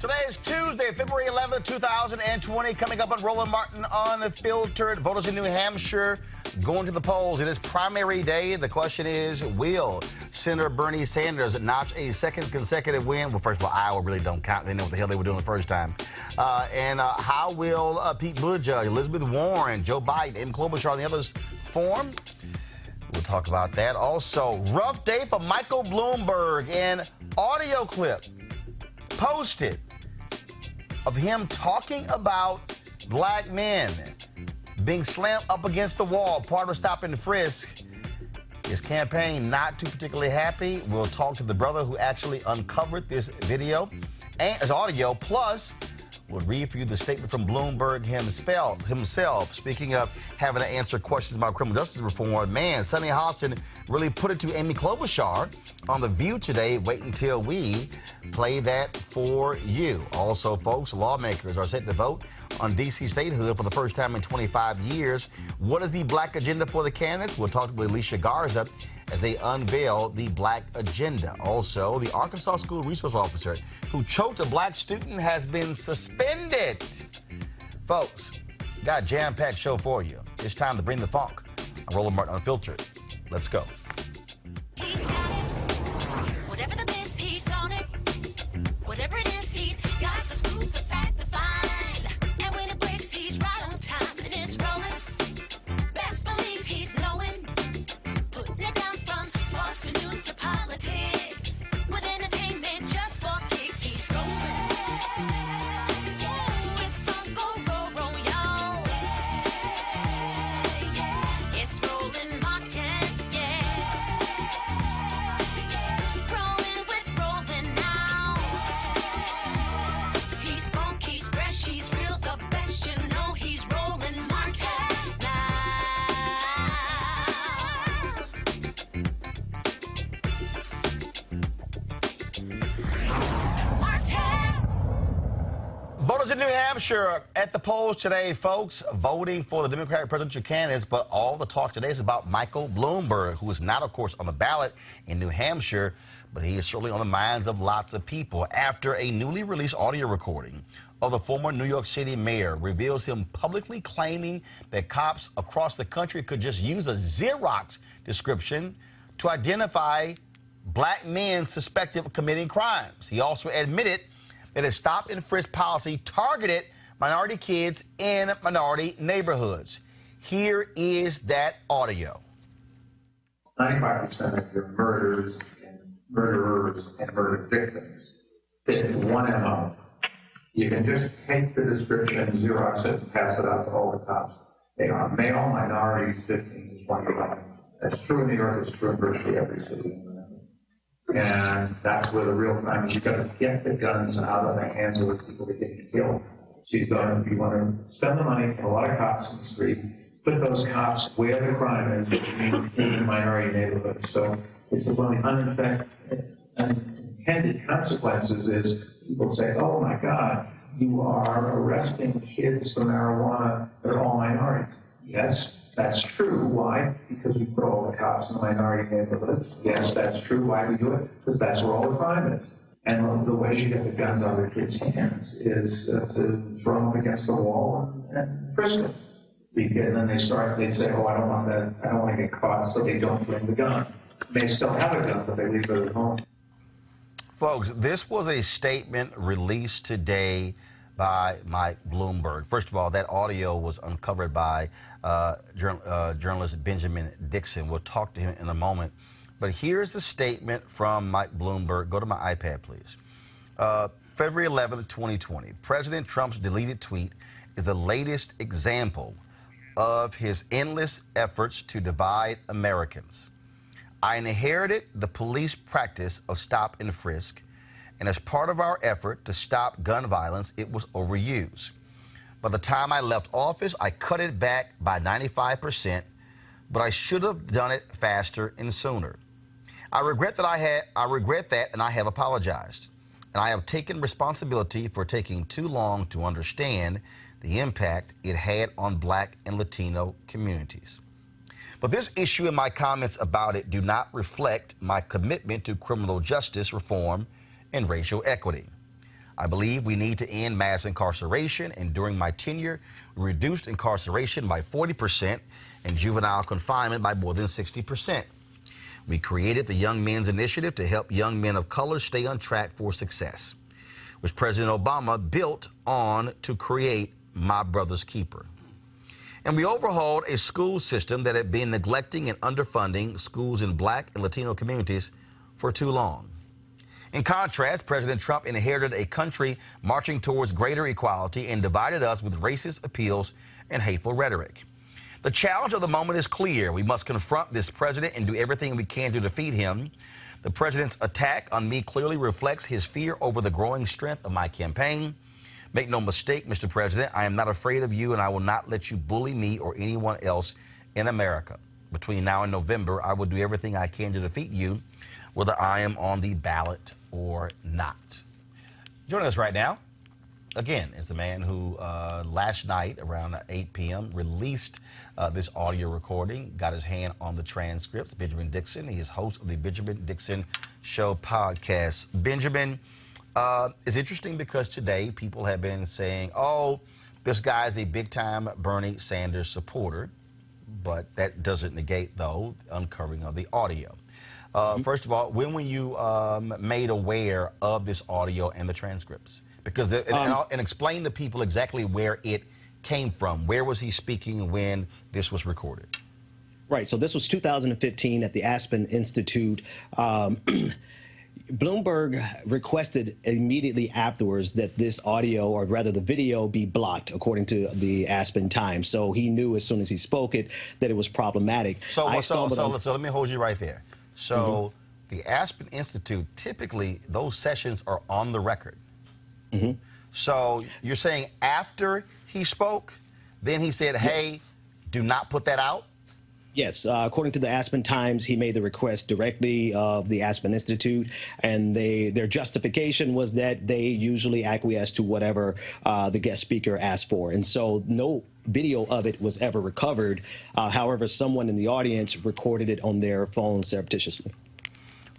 Today is Tuesday, February 11th, 2020. Coming up on Roland Martin Unfiltered. Voters in New Hampshire going to the polls. It is primary day. The question is, will Senator Bernie Sanders notch a second consecutive win? Well, first of all, Iowa really don't count. They know what the hell they were doing the first time. How will Pete Buttigieg, Elizabeth Warren, Joe Biden, and Klobuchar and the others form? We'll talk about that. Also, rough day for Michael Bloomberg. An audio clip posted of him talking about black men being slammed up against the wall, part of stop and frisk. His campaign not too particularly happy. We'll talk to the brother who actually uncovered this video and his audio. Plus, we'll read for you the statement from Bloomberg himself. Speaking of having to answer questions about criminal justice reform, man, Sunny Hostin really put it to Amy Klobuchar on The View today. Wait until we play that for you. Also, folks, lawmakers are set to vote on D.C. statehood for the first time in 25 years. What is the black agenda for the candidates? We'll talk to Alicia Garza as they unveil the black agenda. Also, the Arkansas school resource officer who choked a black student has been suspended. Folks, got a jam-packed show for you. It's time to bring the funk on Roland Martin Unfiltered. Let's go. He's got it. Whatever the miss, he's on it. Whatever it is, he's got the scoop, the fact, the find. And when it breaks, he's right on time and it's rolling. Best believe he's knowing. Putting it down from sports to news to politics. With entertainment just for kicks, he's rolling. It's on go, y'all. It's Roland Martin, rolling with Roland now. He's funk, he's fresh, he's real, the best, you know he's Roland Martin now. Voters in New Hampshire at the polls today, folks, voting for the Democratic presidential candidates, but all the talk today is about Michael Bloomberg, who is not, of course, on the ballot in New Hampshire, but he is certainly on the minds of lots of people after a newly released audio recording of the former New York City mayor reveals him publicly claiming that cops across the country could just use a Xerox description to identify black men suspected of committing crimes. He also admitted that his stop and frisk policy targeted minority kids in minority neighborhoods. Here is that audio. 95% of your murderers and murder victims fit into one MO. You can just take the description, Xerox it, and pass it out to all the cops. They are male minorities, 15 to 25. That's true in New York, it's true in virtually every city. And that's where the real crime is. You've got to get the guns out of the hands of the people that get killed. So you want to spend the money, put a lot of cops in the street, put those cops where the crime is, which means in minority neighborhoods. So it's one of the unintended consequences is people say, oh my God, you are arresting kids for marijuana that are all minorities. Yes, that's true. Why? Because we put all the cops in the minority neighborhoods. Yes, that's true. Why we do it? Because that's where all the crime is. And the way you get the guns out of the kids' hands is to throw them against the wall and frisk them. And then they say, oh, I don't want that. I don't want to get caught, so they don't bring the gun. They still have a gun, but they leave it at home. Folks, this was a statement released today by Mike Bloomberg. First of all, that audio was uncovered by journalist Benjamin Dixon. We'll talk to him in a moment. But here's the statement from Mike Bloomberg. Go to my iPad, please. February 11th, 2020. President Trump's deleted tweet is the latest example of his endless efforts to divide Americans. I inherited the police practice of stop and frisk, and as part of our effort to stop gun violence, it was overused. By the time I left office, I cut it back by 95%, but I should have done it faster and sooner. I regret that, and I have apologized. And I have taken responsibility for taking too long to understand the impact it had on Black and Latino communities. But this issue and my comments about it do not reflect my commitment to criminal justice reform and racial equity. I believe we need to end mass incarceration, and during my tenure, we reduced incarceration by 40% and juvenile confinement by more than 60%. We created the Young Men's Initiative to help young men of color stay on track for success, which President Obama built on to create My Brother's Keeper. And we overhauled a school system that had been neglecting and underfunding schools in Black and Latino communities for too long. In contrast, President Trump inherited a country marching towards greater equality and divided us with racist appeals and hateful rhetoric. The challenge of the moment is clear. We must confront this president and do everything we can to defeat him. The president's attack on me clearly reflects his fear over the growing strength of my campaign. Make no mistake, Mr. President, I am not afraid of you, and I will not let you bully me or anyone else in America. Between now and November, I will do everything I can to defeat you, whether I am on the ballot or not. Joining us right now, again, is the man who last night around 8 p.m. released this audio recording, got his hand on the transcripts, Benjamin Dixon. He is host of the Benjamin Dixon Show podcast. Benjamin, it's interesting because today people have been saying, oh, this guy's a big-time Bernie Sanders supporter, but that doesn't negate, though, the uncovering of the audio. First of all, when were you made aware of this audio and the transcripts? Because and explain to people exactly where it came from. Where was he speaking when this was recorded? Right. So this was 2015 at the Aspen Institute. Bloomberg requested immediately afterwards that this audio, or rather the video, be blocked, according to the Aspen Times. So he knew as soon as he spoke it that it was problematic. So let me hold you right there. So the Aspen Institute, typically those sessions are on the record. So you're saying after he spoke, then he said, hey, do not put that out? Yes, according to the Aspen Times, he made the request directly of the Aspen Institute, and their justification was that they usually acquiesce to whatever the guest speaker asked for. And so no video of it was ever recovered. However, someone in the audience recorded it on their phone surreptitiously.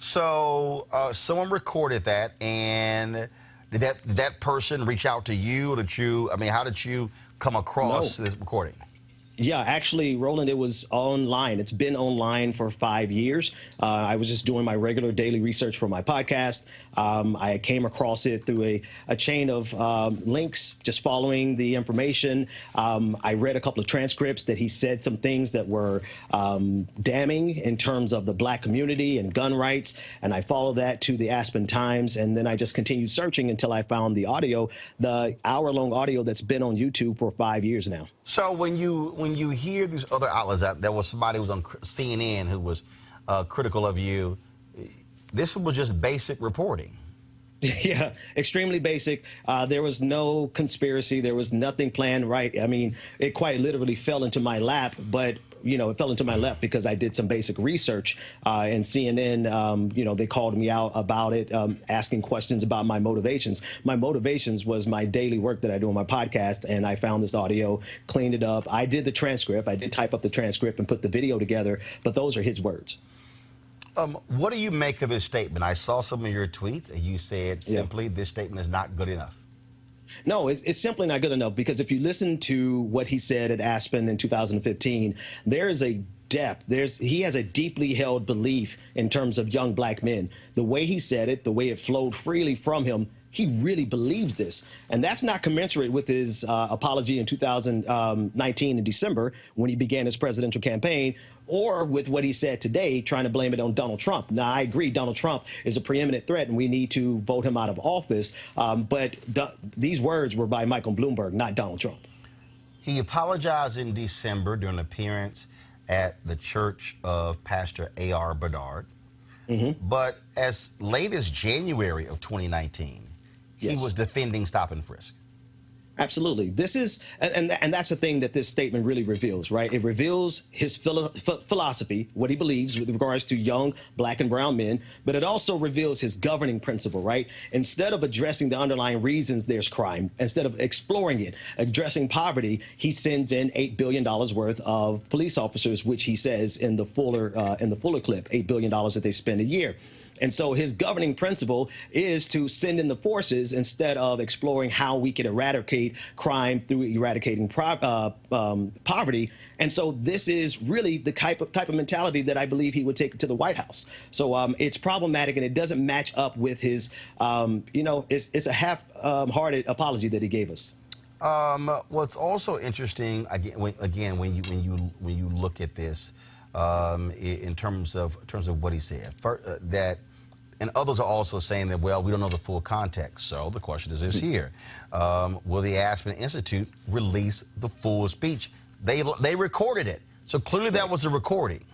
So someone recorded that, and did that person reach out to you? How did you come across this recording? Yeah, actually, Roland, it was online. It's been online for 5 years. I was just doing my regular daily research for my podcast. I came across it through a chain of links, just following the information. I read a couple of transcripts that he said some things that were damning in terms of the Black community and gun rights, and I followed that to the Aspen Times, and then I just continued searching until I found the audio, the hour-long audio that's been on YouTube for 5 years now. So when you hear these other outlets, there was somebody who was on CNN who was critical of you. This was just basic reporting. Yeah, extremely basic. There was no conspiracy. There was nothing planned, right? I mean, it quite literally fell into my lap, but it fell into my lap because I did some basic research, and CNN, they called me out about it, asking questions about my motivations. My motivations was my daily work that I do on my podcast, and I found this audio, cleaned it up. I did the transcript. I did type up the transcript and put the video together, but those are his words. What do you make of his statement? I saw some of your tweets, and you said simply, this statement is not good enough. No, it's simply not good enough, because if you listen to what he said at Aspen in 2015, there is a depth. He has a deeply held belief in terms of young Black men. The way he said it, the way it flowed freely from him, he really believes this. And that's not commensurate with his apology in 2019 in December when he began his presidential campaign, or with what he said today, trying to blame it on Donald Trump. Now, I agree, Donald Trump is a preeminent threat and we need to vote him out of office. But these words were by Michael Bloomberg, not Donald Trump. He apologized in December during an appearance at the church of Pastor A.R. Bedard. But as late as January of 2019, he was defending stop and frisk. Absolutely. This is, and that's the thing that this statement really reveals, right? It reveals his philosophy, what he believes with regards to young Black and brown men, but it also reveals his governing principle, right? Instead of addressing the underlying reasons there's crime, instead of exploring it, addressing poverty, he sends in $8 billion worth of police officers, which he says in the Fuller clip, $8 billion that they spend a year. And so his governing principle is to send in the forces instead of exploring how we can eradicate crime through eradicating poverty. And so this is really the type of mentality that I believe he would take to the White House. So it's problematic, and it doesn't match up with his, it's a half-hearted apology that he gave us. What's also interesting, again, when you look at this, in terms of what he said, and others are also saying that, well, we don't know the full context. So the question is this here: will the Aspen Institute release the full speech? They recorded it, so clearly that was a recording.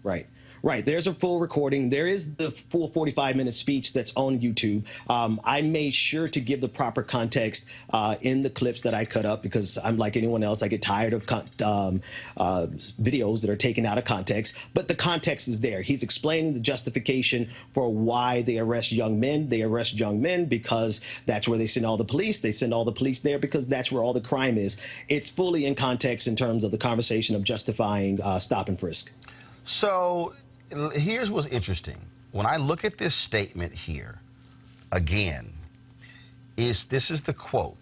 Right. Right. There's a full recording. There is the full 45-minute speech that's on YouTube. I made sure to give the proper context in the clips that I cut up, because I'm like anyone else. I get tired of videos that are taken out of context. But the context is there. He's explaining the justification for why they arrest young men. They arrest young men because that's where they send all the police. They send all the police there because that's where all the crime is. It's fully in context in terms of the conversation of justifying stop and frisk. So here's what's interesting. When I look at this statement here, again, this is the quote.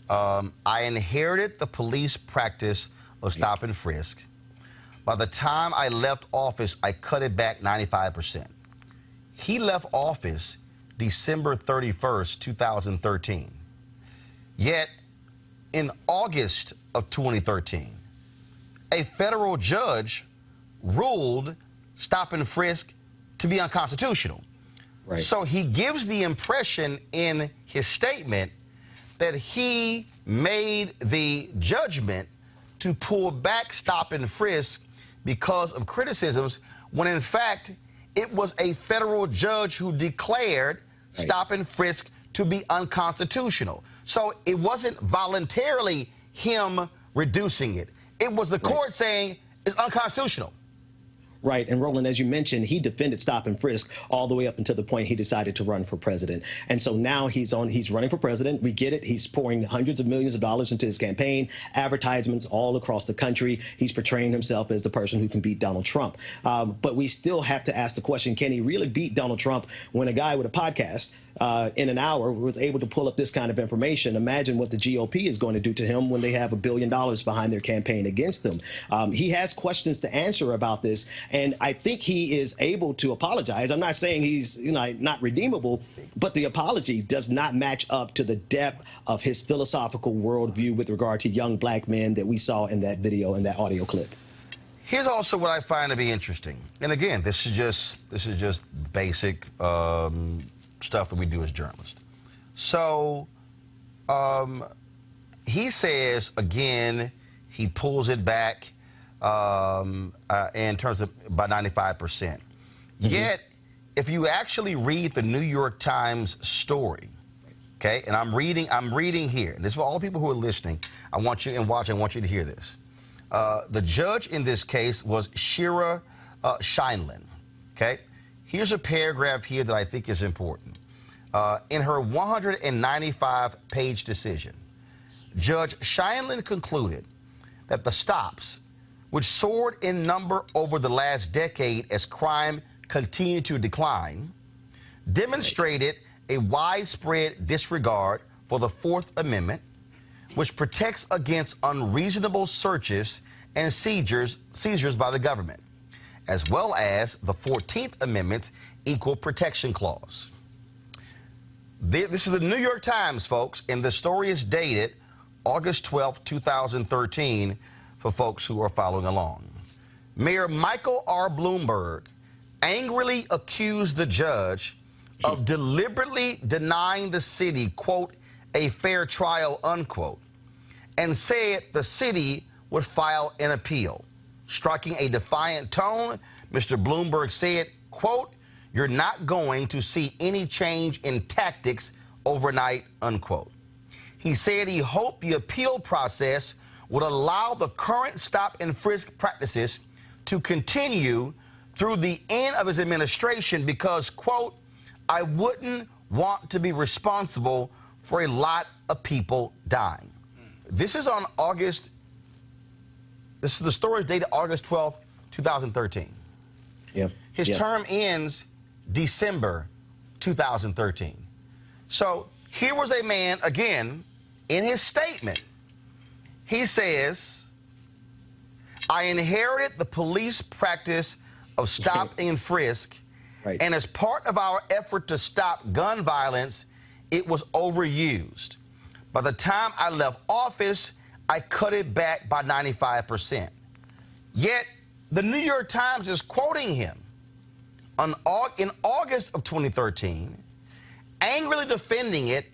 I inherited the police practice of stop and frisk. By the time I left office, I cut it back 95%. He left office December 31st, 2013. Yet, in August of 2013, a federal judge ruled stop and frisk to be unconstitutional. Right. So he gives the impression in his statement that he made the judgment to pull back stop and frisk because of criticisms, when in fact it was a federal judge who declared stop and frisk to be unconstitutional. So it wasn't voluntarily him reducing it. It was the court saying it's unconstitutional. Right. And Roland, as you mentioned, he defended stop and frisk all the way up until the point he decided to run for president. And so now he's running for president. We get it. He's pouring hundreds of millions of dollars into his campaign, advertisements all across the country. He's portraying himself as the person who can beat Donald Trump. But we still have to ask the question, can he really beat Donald Trump when a guy with a podcast in an hour was able to pull up this kind of information? Imagine what the GOP is going to do to him when they have $1 billion behind their campaign against them. He has questions to answer about this. And I think he is able to apologize. I'm not saying he's not redeemable, but the apology does not match up to the depth of his philosophical worldview with regard to young black men that we saw in that video and that audio clip. Here's also what I find to be interesting. And again, this is just basic stuff that we do as journalists. So he says, again, he pulls it back in terms of by 95%. Yet, if you actually read the New York Times story, okay, and I'm reading here, and this is for all the people who are listening, I want you to hear this. The judge in this case was Shira Scheindlin, okay? Here's a paragraph here that I think is important. In her 195-page decision, Judge Scheindlin concluded that the stops, which soared in number over the last decade as crime continued to decline, demonstrated a widespread disregard for the Fourth Amendment, which protects against unreasonable searches and seizures by the government, as well as the 14th Amendment's Equal Protection Clause. This is the New York Times, folks, and the story is dated August 12, 2013, for folks who are following along. Mayor Michael R. Bloomberg angrily accused the judge of deliberately denying the city, quote, a fair trial, unquote, and said the city would file an appeal. Striking a defiant tone, Mr. Bloomberg said, quote, you're not going to see any change in tactics overnight, unquote. He said he hoped the appeal process would allow the current stop and frisk practices to continue through the end of his administration because, quote, I wouldn't want to be responsible for a lot of people dying. This is on the story is dated August 12th, 2013. Yeah. His term ends December 2013. So here was a man, again, in his statement. He says, I inherited the police practice of stop and frisk, right. and as part of our effort to stop gun violence, it was overused. By the time I left office, I cut it back by 95%. Yet, the New York Times is quoting him in August of 2013, angrily defending it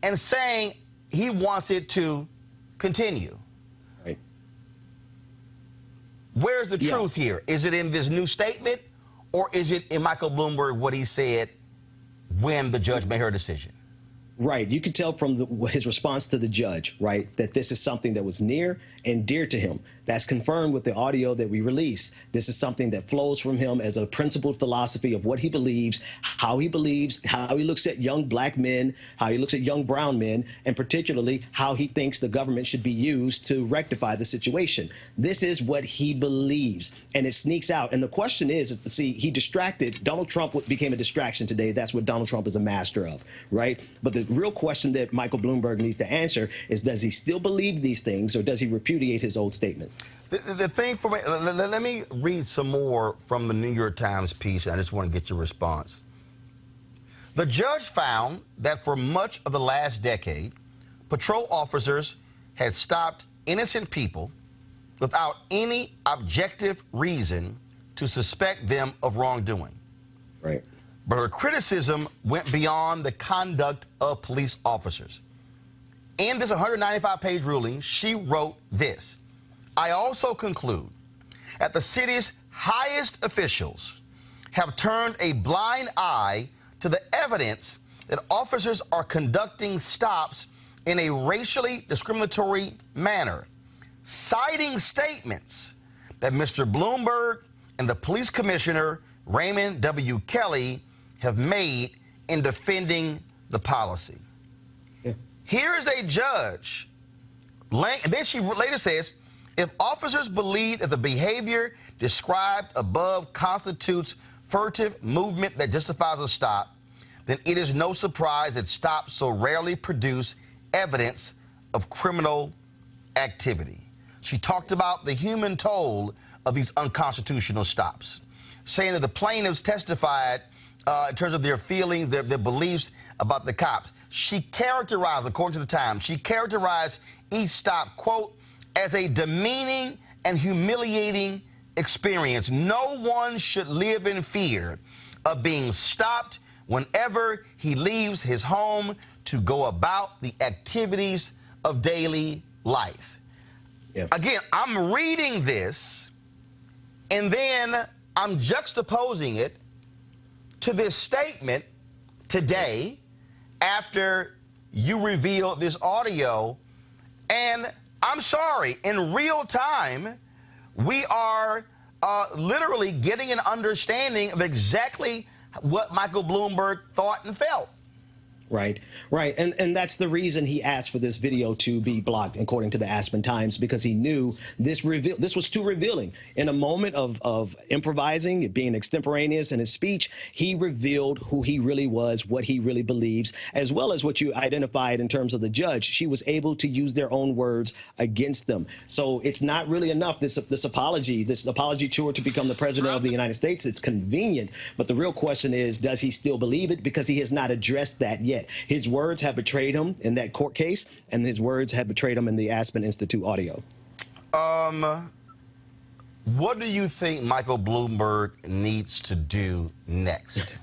and saying he wants it to continue. Right. Where's the truth here? Is it in this new statement, or is it in Michael Bloomberg what he said when the judge made her decision? Right. You could tell from his response to the judge, right, that this is something that was near and dear to him. That's confirmed with the audio that we released. This is something that flows from him as a principled philosophy of what he believes, how he looks at young black men, how he looks at young brown men, and particularly how he thinks the government should be used to rectify the situation. This is what he believes, and it sneaks out. And the question is see, he distracted. Donald Trump became a distraction today. That's what Donald Trump is a master of, right? But the real question that Michael Bloomberg needs to answer is, does he still believe these things, or does he repudiate his old statements? The thing for me, let me read some more from the New York Times piece. I just want to get your response. The judge found that for much of the last decade, patrol officers had stopped innocent people without any objective reason to suspect them of wrongdoing. Right. But her criticism went beyond the conduct of police officers. In this 195-page ruling, she wrote this: I also conclude that the city's highest officials have turned a blind eye to the evidence that officers are conducting stops in a racially discriminatory manner, citing statements that Mr. Bloomberg and the police commissioner, Raymond W. Kelly, have made in defending the policy. Yeah. Here is a judge, and then she later says, if officers believe that the behavior described above constitutes furtive movement that justifies a stop, then it is no surprise that stops so rarely produce evidence of criminal activity. She talked about the human toll of these unconstitutional stops, saying that the plaintiffs testified in terms of their feelings, their beliefs about the cops. She characterized, according to the Times, she characterized each stop, quote, as a demeaning and humiliating experience. No one should live in fear of being stopped whenever he leaves his home to go about the activities of daily life. Yeah. Again, I'm reading this, and then I'm juxtaposing it to this statement today after you revealed this audio. And I'm sorry, in real time, we are literally getting an understanding of exactly what Michael Bloomberg thought and felt. Right, right. And that's the reason he asked for this video to be blocked, according to the Aspen Times, because he knew this was too revealing. In a moment of improvising, being extemporaneous in his speech, he revealed who he really was, what he really believes, as well as what you identified in terms of the judge. She was able to use their own words against them. So it's not really enough, this apology tour to become the president of the United States. It's convenient. But the real question is, does he still believe it? Because he has not addressed that yet. His words have betrayed him in that court case, and his words have betrayed him in the Aspen Institute audio. What do you think Michael Bloomberg needs to do next?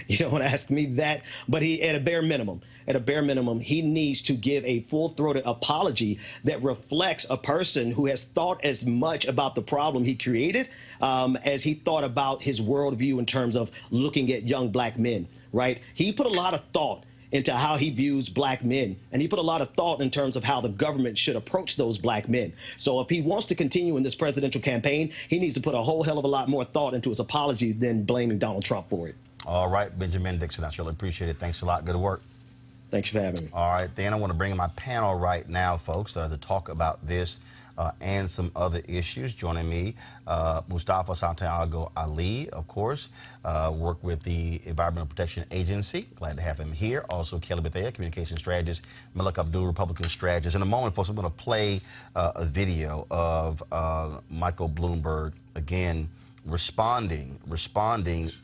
You don't want to ask me that, but at a bare minimum, he needs to give a full-throated apology that reflects a person who has thought as much about the problem he created as he thought about his worldview in terms of looking at young black men, right? He put a lot of thought into how he views black men, and he put a lot of thought in terms of how the government should approach those black men. So if he wants to continue in this presidential campaign, he needs to put a whole hell of a lot more thought into his apology than blaming Donald Trump for it. All right, Benjamin Dixon, I really appreciate it. Thanks a lot. Good work. Thanks for having me. All right, then I want to bring in my panel right now, folks, to talk about this. and some other issues. Joining me, Mustafa Santiago Ali, of course, work with the Environmental Protection Agency. Glad to have him here. Also, Kelly Bethea, communication strategist, Malik Abdul, Republican strategist. In a moment, folks, I'm going to play a video of Michael Bloomberg, again, responding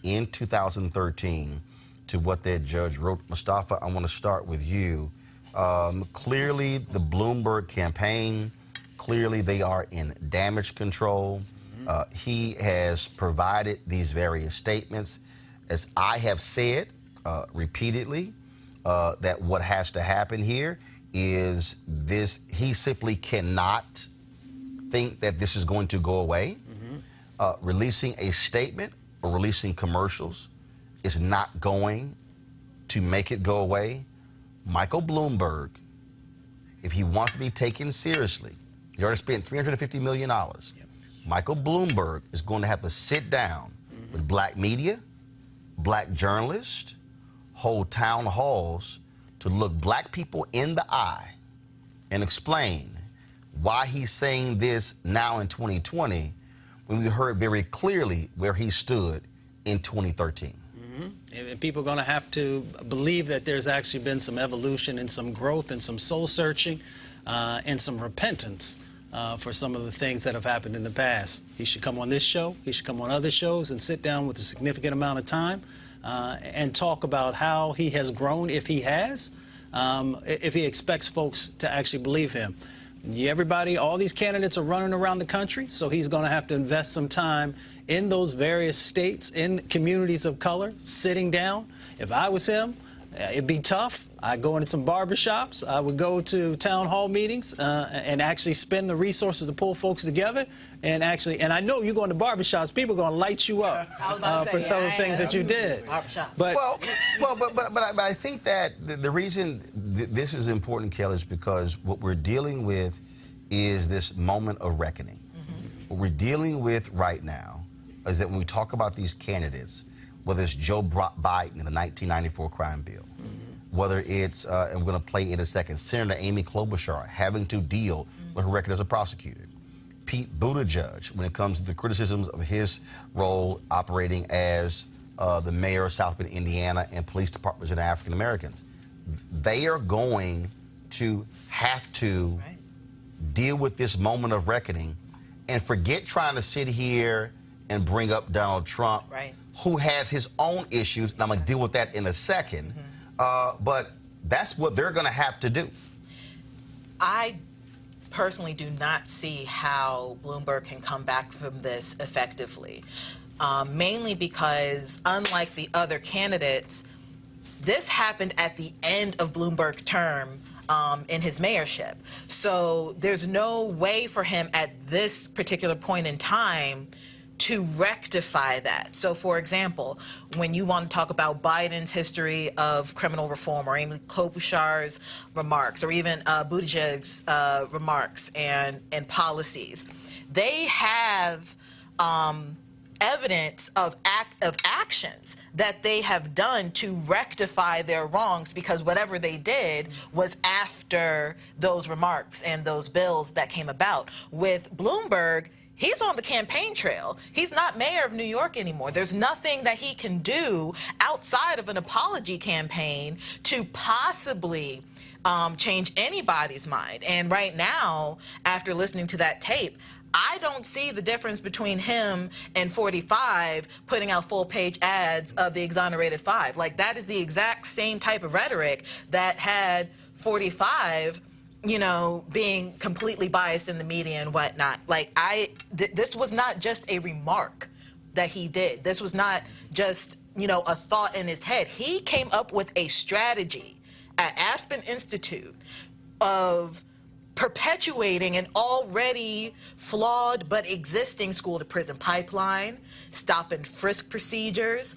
in 2013 to what that judge wrote. Mustafa, I want to start with you. Clearly, the Bloomberg campaign, clearly they are in damage control. He has provided these various statements. As I have said repeatedly, that what has to happen here is this: he simply cannot think that this is going to go away. Releasing a statement or releasing commercials is not going to make it go away. Michael Bloomberg, if he wants to be taken seriously, he already spent $350 million. Michael Bloomberg is going to have to sit down with black media, black journalists, hold town halls to look black people in the eye and explain why he's saying this now in 2020 when we heard very clearly where he stood in 2013. And people are going to have to believe that there's actually been some evolution and some growth and some soul searching and some repentance for some of the things that have happened in the past. He should come on this show. He should come on other shows and sit down with a significant amount of time and talk about how he has grown, if he has, if he expects folks to actually believe him. Everybody, all these candidates are running around the country, so he's going to have to invest some time in those various states, in communities of color, sitting down. If I was him, it'd be tough. I'd go into some barbershops. I would go to town hall meetings and actually spend the resources to pull folks together. And I know you go into barbershops, people are going to light you up for some of the things that you did. But I think that the reason this is important, Kelly, is because what we're dealing with is this moment of reckoning. What we're dealing with right now is that when we talk about these candidates, whether it's Joe Biden in the 1994 crime bill, whether it's, and we're going to play in a second, Senator Amy Klobuchar having to deal with her record as a prosecutor, Pete Buttigieg when it comes to the criticisms of his role operating as the mayor of South Bend, Indiana, and police departments in African Americans. They are going to have to deal with this moment of reckoning and forget trying to sit here and bring up Donald Trump, who has his own issues, and I'm going to deal with that in a second. But that's what they're going to have to do. I personally do not see how Bloomberg can come back from this effectively, mainly because, unlike the other candidates, this happened at the end of Bloomberg's term in his mayorship. So there's no way for him at this particular point in time to rectify that. So, for example, when you want to talk about Biden's history of criminal reform, or Amy Klobuchar's remarks, or even Buttigieg's remarks and policies, they have evidence of actions that they have done to rectify their wrongs, because whatever they did was after those remarks and those bills that came about. With Bloomberg, he's on the campaign trail. He's not mayor of New York anymore. There's nothing that he can do outside of an apology campaign to possibly change anybody's mind. And right now, after listening to that tape, I don't see the difference between him and 45 putting out full-page ads of the exonerated 5. Like, that is the exact same type of rhetoric that had 45, you know, being completely biased in the media and whatnot. Like, this was not just a remark that he did. This was not just, you know, a thought in his head. He came up with a strategy at Aspen Institute of perpetuating an already flawed but existing school-to-prison pipeline, stop-and-frisk procedures,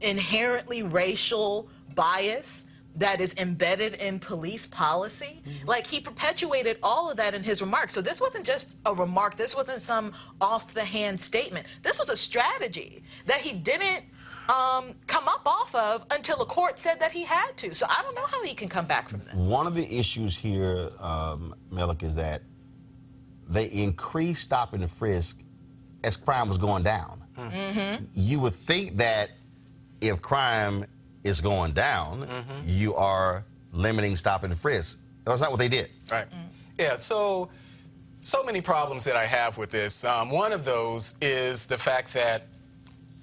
inherently racial bias that is embedded in police policy. Like, he perpetuated all of that in his remarks. So this wasn't just a remark. This wasn't some off-the-hand statement. This was a strategy that he didn't come up off of until a court said that he had to. So I don't know how he can come back from this. One of the issues here, Melik, is that they increased stop and frisk as crime was going down. You would think that if crime is going down, you are limiting stop and frisk. That's not what they did. Right. Yeah, so many problems that I have with this. One of those is the fact that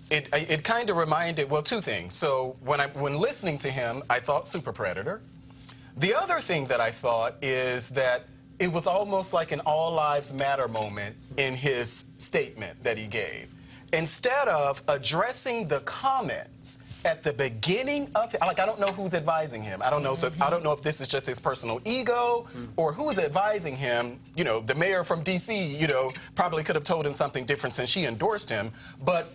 it kind of reminded, well, two things. So when listening to him, I thought Super Predator. The other thing that I thought is that it was almost like an all lives matter moment in his statement that he gave. Instead of addressing the comments at the beginning of, like, I don't know who's advising him. I don't know. So I don't know if this is just his personal ego or who's advising him. You know, the mayor from D.C., you know, probably could have told him something different since she endorsed him. But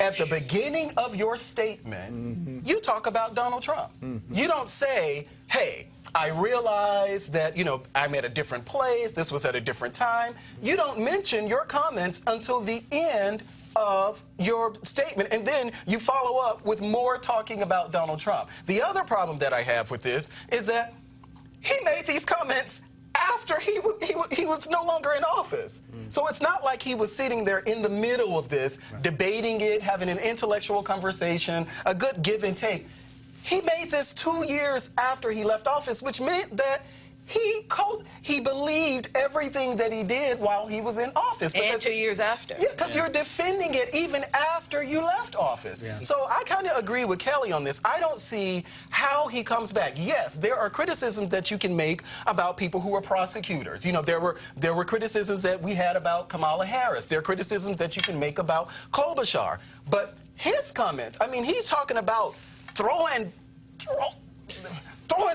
at the beginning of your statement, you talk about Donald Trump. You don't say, hey, I realize that, you know, I'm at a different place. This was at a different time. You don't mention your comments until the end of your statement, and then you follow up with more talking about Donald Trump. The other problem that I have with this is that he made these comments after he was no longer in office. So it's not like he was sitting there in the middle of this, debating it, having an intellectual conversation, a good give and take. He made this 2 years after he left office, which meant that he believed everything that he did while he was in office. And 2 years after. Yeah, because you're defending it even after you left office. Yeah. So I kind of agree with Kelly on this. I don't see how he comes back. Yes, there are criticisms that you can make about people who are prosecutors. You know, there were criticisms that we had about Kamala Harris. There are criticisms that you can make about Klobuchar. But his comments, I mean, he's talking about throwing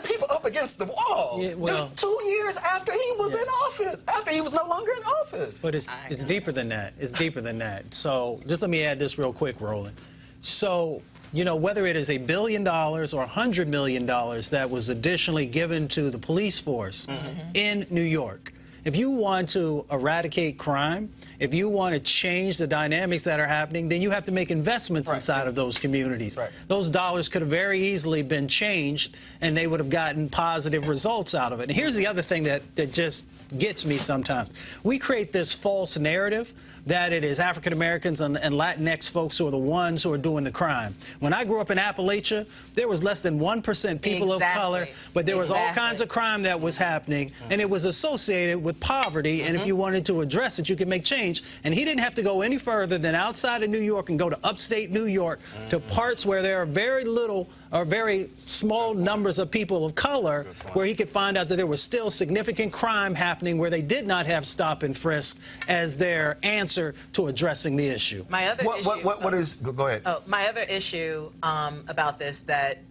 people up against the wall. Yeah, well, 2 years after he was in office, after he was no longer in office. But it's deeper than that. It's deeper than that. So just let me add this real quick, Roland. So, you know, whether it is $1 billion or $100 million that was additionally given to the police force in New York, if you want to eradicate crime, if you want to change the dynamics that are happening, then you have to make investments inside of those communities. Those dollars could have very easily been changed, and they would have gotten positive results out of it. And here's the other thing that just gets me sometimes. We create this false narrative that it is African Americans and Latinx folks who are the ones who are doing the crime. When I grew up in Appalachia, there was less than 1% people of color, but there was all kinds of crime that was happening, and it was associated with poverty, and if you wanted to address it, you could make change. And he didn't have to go any further than outside of New York and go to upstate New York to parts where there are very little or very small numbers of people of color, where he could find out that there was still significant crime happening where they did not have stop and frisk as their answer to addressing the issue. My other issue, go ahead. Oh, my other issue about this that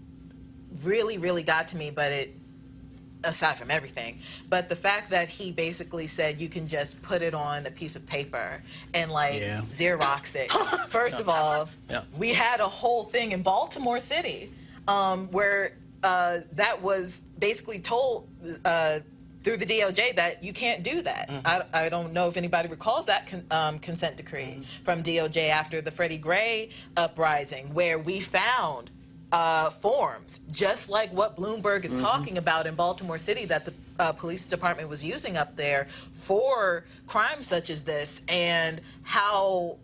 really got to me, but aside from everything, but the fact that he basically said you can just put it on a piece of paper and Xerox it. First of all, we had a whole thing in Baltimore City where that was basically told through the DOJ that you can't do that. I don't know if anybody recalls that consent decree from DOJ after the Freddie Gray uprising, where we found forms, just like what Bloomberg is talking about in Baltimore City, that the police department was using up there for crimes such as this, and how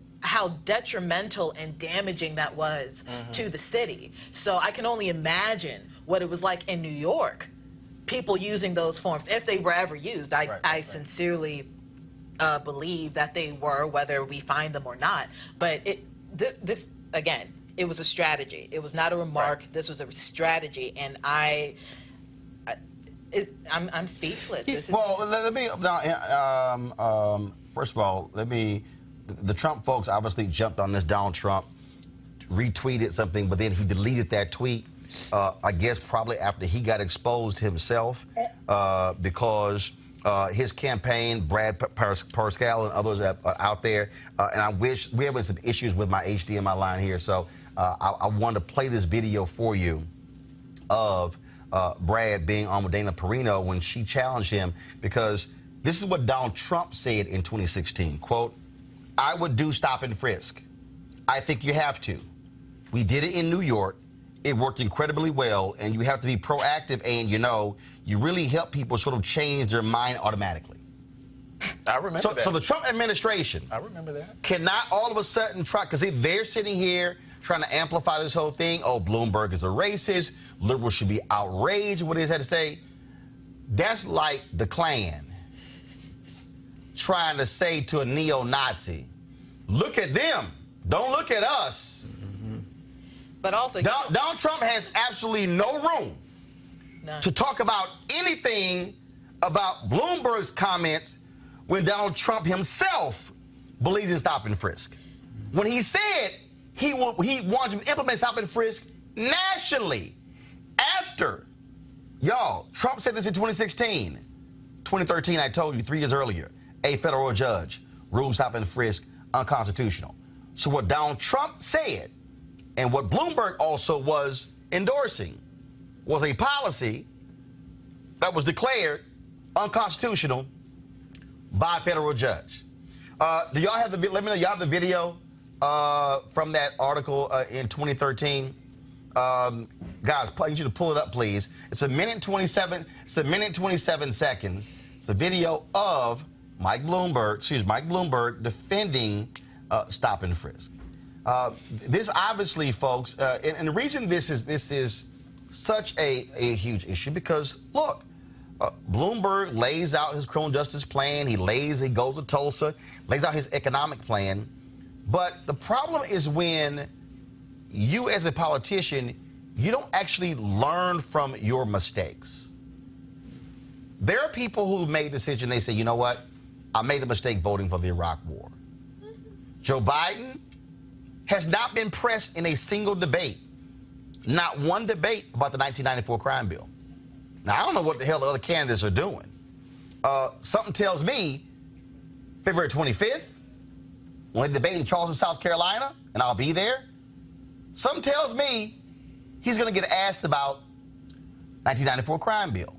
detrimental and damaging that was to the city. So I can only imagine what it was like in New York, people using those forms, if they were ever used. I sincerely believe that they were, whether we find them or not. But this again, it was a strategy. It was not a remark. This was a strategy, and I'm speechless. Well, let me first of all, the Trump folks obviously jumped on this. Donald Trump retweeted something, but then he deleted that tweet. I guess probably after he got exposed himself, because his campaign, Brad Parscale and others are out there, and I wish we have some issues with my HDMI line here, so I wanted to play this video for you of Brad being on with Dana Perino when she challenged him, because this is what Donald Trump said in 2016, quote, "I would do stop and frisk. I think you have to. We did it in New York. It worked incredibly well, and you have to be proactive, and you really help people sort of change their mind automatically." I remember that. So the Trump administration, I remember that, cannot all of a sudden try, because they're sitting here trying to amplify this whole thing. Oh, Bloomberg is a racist. Liberals should be outraged at what he had to say. That's like the Klan trying to say to a neo-Nazi, look at them, don't look at us. But also, Donald Trump has absolutely no room to talk about anything about Bloomberg's comments when Donald Trump himself believes in stop and frisk. When he said he wanted to implement stop and frisk nationally after, y'all, Trump said this in 2016. 2013, I told you, 3 years earlier, a federal judge ruled stop and frisk unconstitutional. So what Donald Trump said and what Bloomberg also was endorsing was a policy that was declared unconstitutional by a federal judge. Do y'all have the? Let me know. Y'all have the video from that article in 2013. Guys, I need you to pull it up, please. It's a minute 27. It's a minute 27 seconds. It's a video of Mike Bloomberg defending stop and frisk. This obviously, folks, and the reason this is such a huge issue because look. Bloomberg lays out his criminal justice plan. He goes to Tulsa, lays out his economic plan. But the problem is when you as a politician, you don't actually learn from your mistakes. There are people who made a decision, they say, you know what? I made a mistake voting for the Iraq War. Joe Biden has not been pressed in a single debate, not one debate about the 1994 crime bill. Now, I don't know what the hell the other candidates are doing. Something tells me February 25th, when they debate in Charleston, South Carolina, and I'll be there, something tells me he's going to get asked about 1994 crime bill.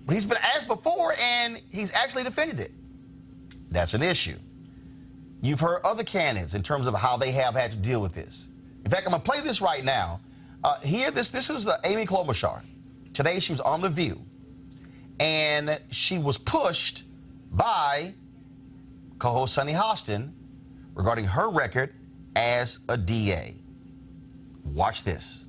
But he's been asked before, and he's actually defended it. That's an issue. You've heard other candidates in terms of how they have had to deal with this. In fact, I'm going to play this right now. This is Amy Klobuchar. Today she was on The View, and she was pushed by co-host Sunny Hostin regarding her record as a DA. Watch this.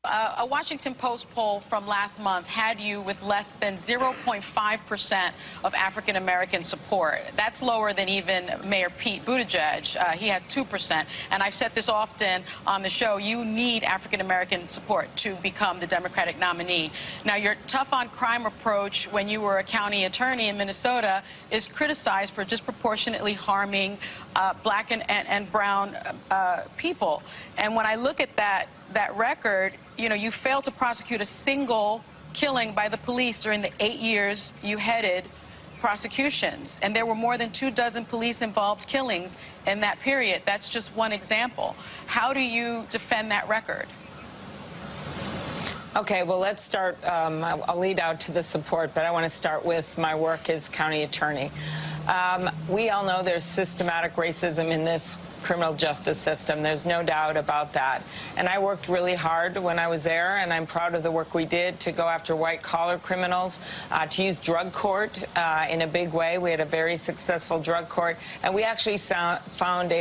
A Washington Post poll from last month had you with less than 0.5% of African-American support. That's lower than even Mayor Pete Buttigieg. He has 2%. And I've said this often on the show, you need African-American support to become the Democratic nominee. Now, your tough on crime approach when you were a county attorney in Minnesota is criticized for disproportionately harming black and brown people. And when I look at that record, you know, you failed to prosecute a single killing by the police during the 8 years you headed prosecutions. And there were more than 24 police-involved killings in that period. That's just one example. How do you defend that record? Okay, well, let's start. I'll lead out to the support, but I want to start with my work as county attorney. We all know there's systematic racism in this criminal justice system. There's no doubt about that. And I worked really hard when I was there, and I'm proud of the work we did to go after white-collar criminals, to use drug court in a big way. We had a very successful drug court, and we actually found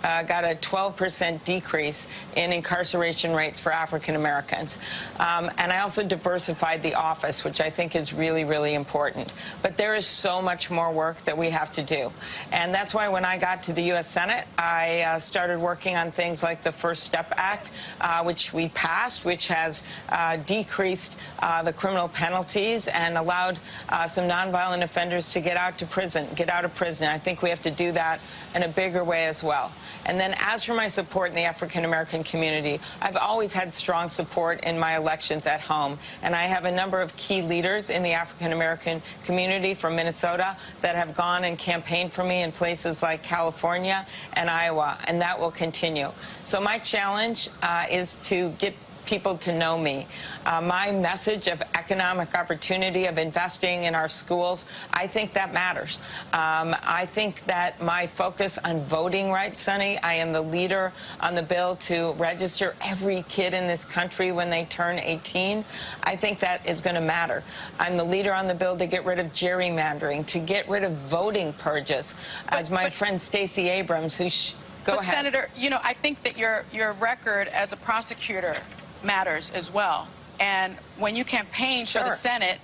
got a 12% decrease in incarceration rates for African Americans. And I also diversified the office, which I think is really, really important. But there is so much more work that we have to do. And that's why when I got to the U.S. Senate, I started working on things like the First Step Act, which we passed, which has decreased the criminal penalties and allowed some nonviolent offenders to get out of prison. I think we have to do that in a bigger way as well. And then as for my support in the African-American community, I've always had strong support in my elections at home. And I have a number of key leaders in the African-American community from Minnesota that have gone and campaigned for me in places like California and Iowa, and that will continue. So my challenge is to get people to know me. My message of economic opportunity, of investing in our schools, I think that matters. I think that my focus on voting rights, Sonny, I am the leader on the bill to register every kid in this country when they turn 18. I think that is going to matter. I'm the leader on the bill to get rid of gerrymandering, to get rid of voting purges. As my friend Stacey Abrams, who go ahead. Senator, you know, I think that your record as a prosecutor matters as well. And when you campaigned for the Senate,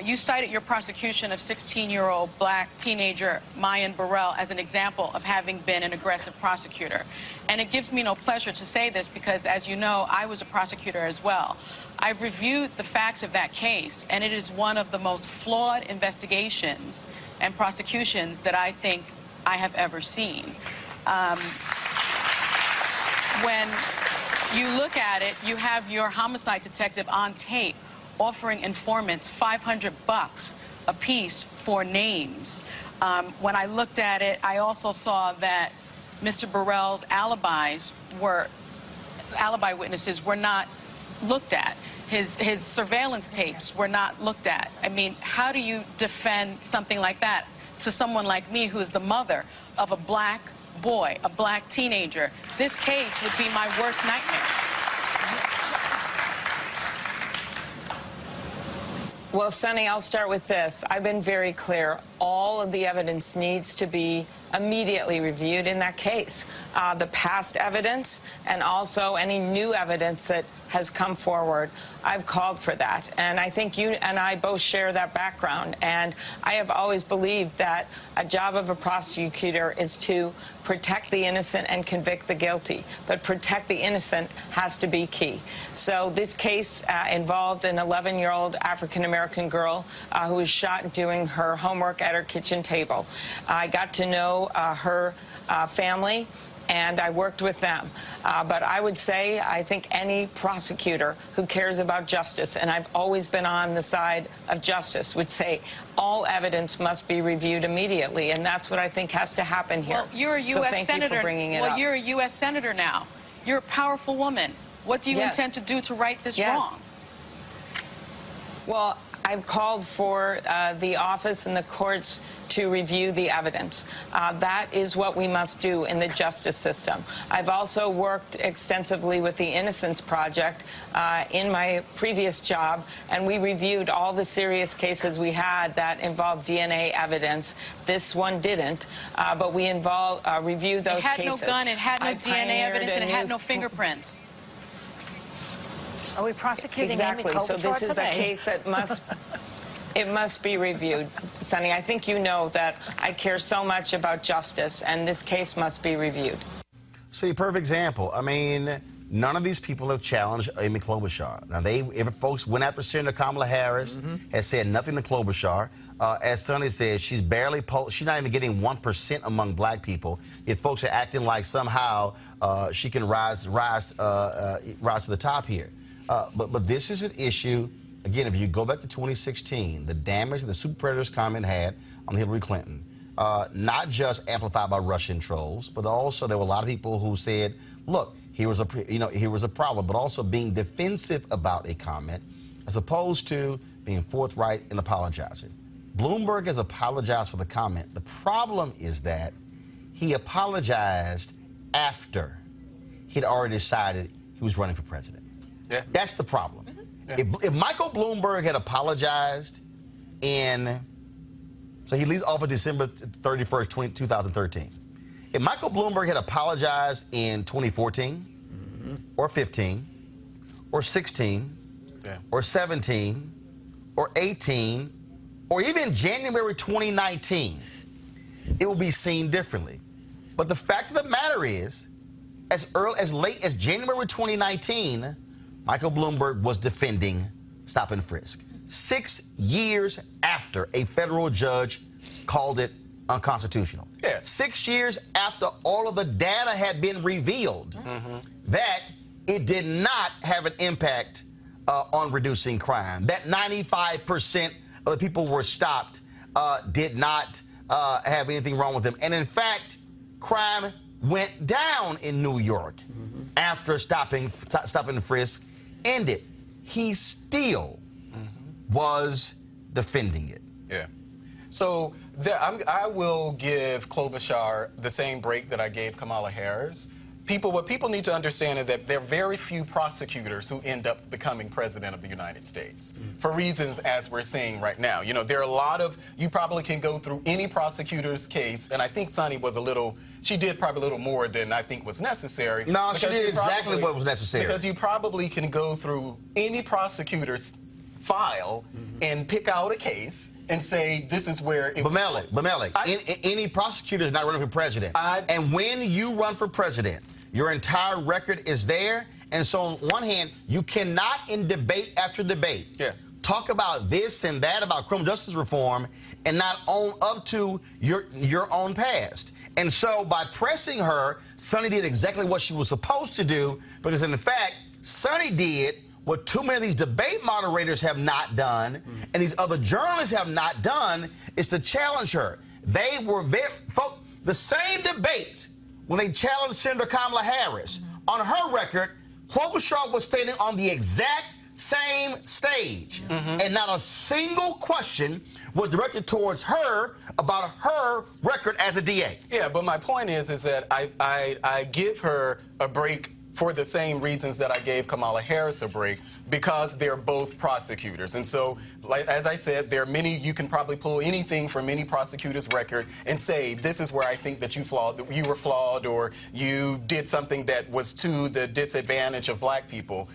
you cited your prosecution of 16-year-old black teenager Mayan Burrell as an example of having been an aggressive prosecutor. And it gives me no pleasure to say this because, as you know, I was a prosecutor as well. I've reviewed the facts of that case, and it is one of the most flawed investigations and prosecutions that I think I have ever seen. When you look at it, you have your homicide detective on tape offering informants $500 a piece for names. When I looked at it, I also saw that Mr. Burrell's alibi witnesses were not looked at. His surveillance tapes were not looked at. I mean, how do you defend something like that to someone like me who is the mother of a black boy, a black teenager? This case would be my worst nightmare. Well, Sonny, I'll start with this. I've been very clear. All of the evidence needs to be immediately reviewed in that case. The past evidence and also any new evidence that has come forward, I've called for that. And I think you and I both share that background. And I have always believed that a job of a prosecutor is to protect the innocent and convict the guilty. But protect the innocent has to be key. So this case involved an 11-year-old African-American girl who was shot doing her homework at her kitchen table. I got to know her family, and I worked with them. But I would say I think any prosecutor who cares about justice, and I've always been on the side of justice, would say all evidence must be reviewed immediately, and that's what I think has to happen here. Well, you're a U.S. So thank senator. you for bringing it up. You're a U.S. senator now. You're a powerful woman. What do you intend to do to right this wrong? Well, I've called for the office and the courts to review the evidence. That is what we must do in the justice system. I've also worked extensively with the Innocence Project in my previous job, and we reviewed all the serious cases we had that involved DNA evidence. This one didn't, but we reviewed those cases. It had no gun, it had no DNA evidence, and it had no fingerprints. Are we prosecuting exactly. Amy So this is today? a case that must be reviewed. Sonny, I think you know that I care so much about justice, and this case must be reviewed. See, perfect example. I mean, none of these people have challenged Amy Klobuchar. Now, if folks went after Senator Kamala Harris, has said nothing to Klobuchar. As Sonny said, she's she's not even getting 1% among black people. Yet folks are acting like somehow she can rise to the top here. But this is an issue. Again, if you go back to 2016, the damage that the super predators comment had on Hillary Clinton, not just amplified by Russian trolls, but also there were a lot of people who said, look, here was a problem, but also being defensive about a comment as opposed to being forthright and apologizing. Bloomberg has apologized for the comment. The problem is that he apologized after he'd already decided he was running for president. Yeah. That's the problem. If Michael Bloomberg had apologized so he leaves office December 31st, 2013. If Michael Bloomberg had apologized in 2014 or 15 or 16 or 17 or 18 or even January 2019, it will be seen differently. But the fact of the matter is, as late as January 2019, Michael Bloomberg was defending stop and frisk 6 years after a federal judge called it unconstitutional. 6 years after all of the data had been revealed that it did not have an impact on reducing crime, that 95% of the people who were stopped did not have anything wrong with them. And in fact, crime went down in New York after stop and frisk ended, he still was defending it. Yeah. So I will give Klobuchar the same break that I gave Kamala Harris. What people need to understand is that there are very few prosecutors who end up becoming president of the United States for reasons as we're seeing right now. You know, there are a lot of, you probably can go through any prosecutor's case, and I think Sonny was she did probably a little more than I think was necessary. No, she did exactly what was necessary. Because you probably can go through any prosecutor's file and pick out a case and say this is where it But Melik, any prosecutor is not running for president. And when you run for president, your entire record is there. And so on one hand, you cannot in debate after debate talk about this and that about criminal justice reform and not own up to your own past. And so by pressing her, Sonny did exactly what she was supposed to do, because in fact, Sonny did what too many of these debate moderators have not done, and these other journalists have not done, is to challenge her. They were the same debates when they challenged Senator Kamala Harris. On her record, Klobuchar was standing on the exact same stage, and not a single question was directed towards her about her record as a DA. Yeah, but my point is that I give her a break for the same reasons that I gave Kamala Harris a break, because they're both prosecutors. And so, like, as I said, there are many, you can probably pull anything from any prosecutor's record and say, this is where I think that you were flawed, or you did something that was to the disadvantage of black people.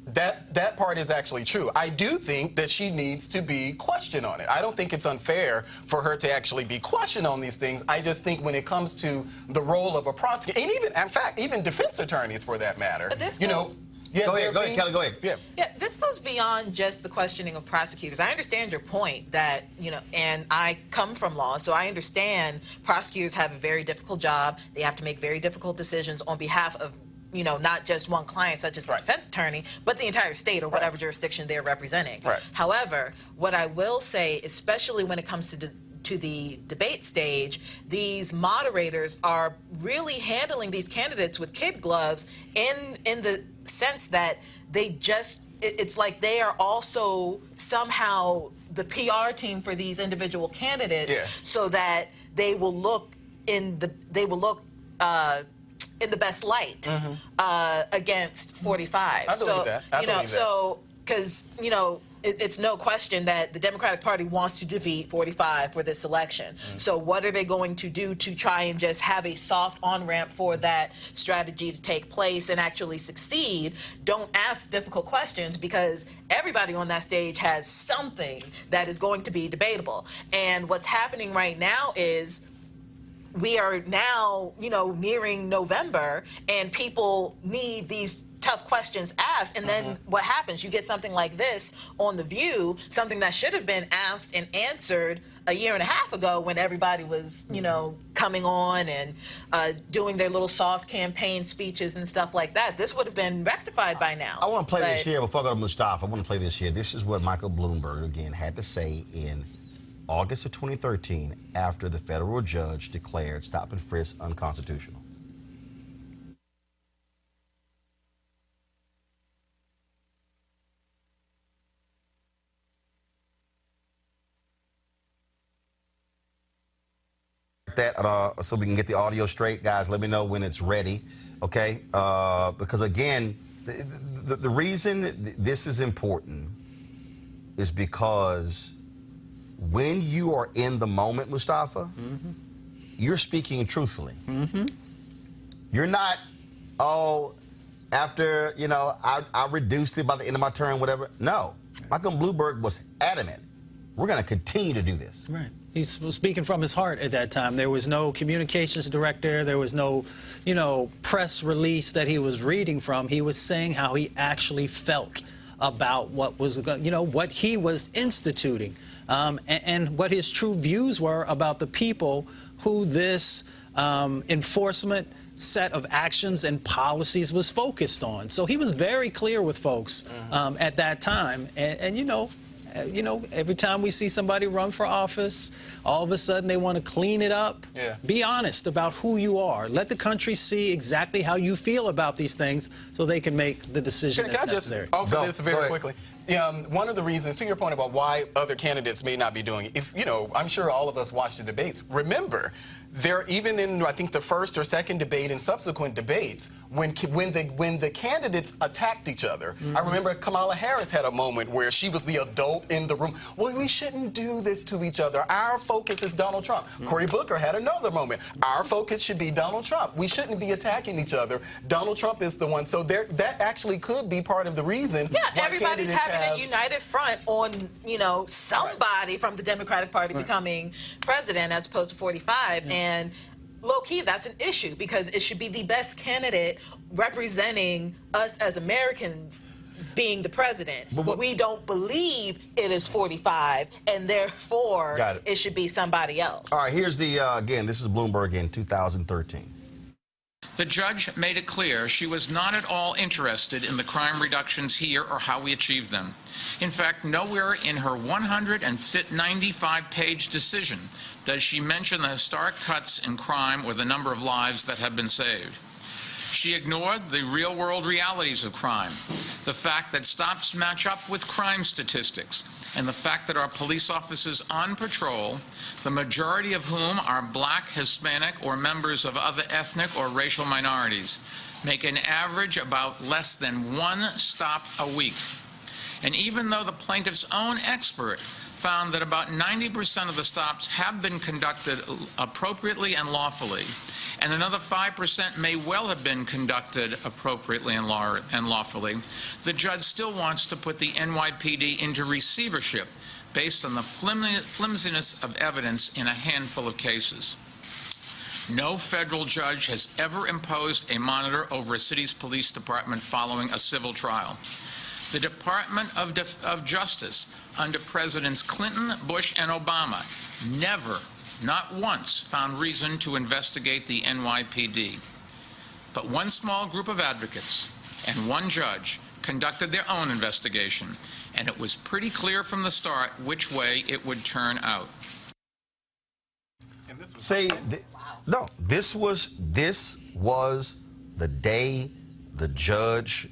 That part is actually true. I do think that she needs to be questioned on it. I don't think it's unfair for her to actually be questioned on these things. I just think when it comes to the role of a prosecutor, and even, in fact, even defense attorneys for that matter, But this you know. Yeah, go ahead, Kelly, go ahead. Yeah, this goes beyond just the questioning of prosecutors. I understand your point that, you know, and I come from law, so I understand prosecutors have a very difficult job. They have to make very difficult decisions on behalf of, you know, not just one client, such as the defense attorney, but the entire state or whatever jurisdiction they're representing. However, what I will say, especially when it comes to the debate stage, these moderators are really handling these candidates with kid gloves in the sense that they just, it's like they are also somehow the PR team for these individual candidates, so that they will look in the best light against 45. I believe that. I believe that. So because, you know, it's no question that the Democratic Party wants to defeat 45 for this election. So what are they going to do to try and just have a soft on-ramp for that strategy to take place and actually succeed? Don't ask difficult questions, because everybody on that stage has something that is going to be debatable. And what's happening right now is we are now, you know, nearing November, and people need these tough questions asked, and then what happens? You get something like this on The View, something that should have been asked and answered a year and a half ago when everybody was, you know, coming on and doing their little soft campaign speeches and stuff like that. This would have been rectified by now. I want to play this here before I go to Mustafa. I want to play this here. This is what Michael Bloomberg, again, had to say in August of 2013 after the federal judge declared stop and frisk unconstitutional. That so we can get the audio straight, guys. Let me know when it's ready, okay? Because again, the reason this is important is because when you are in the moment, Mustafa, you're speaking truthfully. You're not, oh, after, you know, I reduced it by the end of my term, whatever. No, Michael Bloomberg was adamant. We're going to continue to do this. Right. He was speaking from his heart at that time. There was no communications director. There was no, you know, press release that he was reading from. He was saying how he actually felt about what was, you know, what he was instituting, and what his true views were about the people who this enforcement set of actions and policies was focused on. So he was very clear with folks at that time. And you know, You know, every time we see somebody run for office, all of a sudden they want to clean it up. Yeah. Be honest about who you are. Let the country see exactly how you feel about these things so they can make the decision Can that's I just necessary. offer this very Go ahead. quickly? One of the reasons, to your point about why other candidates may not be doing it, if, you know, I'm sure all of us watch the debates. Remember, even in, I think, the first or second debate and subsequent debates, when the candidates attacked each other, I remember Kamala Harris had a moment where she was the adult in the room. Well, we shouldn't do this to each other. Our focus is Donald Trump. Cory Booker had another moment. Our focus should be Donald Trump. We shouldn't be attacking each other. Donald Trump is the one. So that actually could be part of the reason. Yeah, why everybody's candidates having a united front on, you know, somebody from the Democratic Party becoming president as opposed to 45. And low-key, that's an issue because it should be the best candidate representing us as Americans being the president. But we don't believe it is 45, and therefore it should be somebody else. All right, here's the, again, this is Bloomberg in 2013. The judge made it clear she was not at all interested in the crime reductions here or how we achieved them. In fact, nowhere in her 195-page decision does she mention the historic cuts in crime or the number of lives that have been saved. She ignored the real-world realities of crime, the fact that stops match up with crime statistics, and the fact that our police officers on patrol, the majority of whom are black, Hispanic, or members of other ethnic or racial minorities, make an average about less than one stop a week. And even though the plaintiff's own expert found that about 90% of the stops have been conducted appropriately and lawfully, and another 5% may well have been conducted appropriately and lawfully, the judge still wants to put the NYPD into receivership based on the flimsiness of evidence in a handful of cases. No federal judge has ever imposed a monitor over a city's police department following a civil trial. The Department of Justice under Presidents Clinton, Bush, and Obama never, not once, found reason to investigate the NYPD. But one small group of advocates and one judge conducted their own investigation, and it was pretty clear from the start which way it would turn out. See, no, this was the day the judge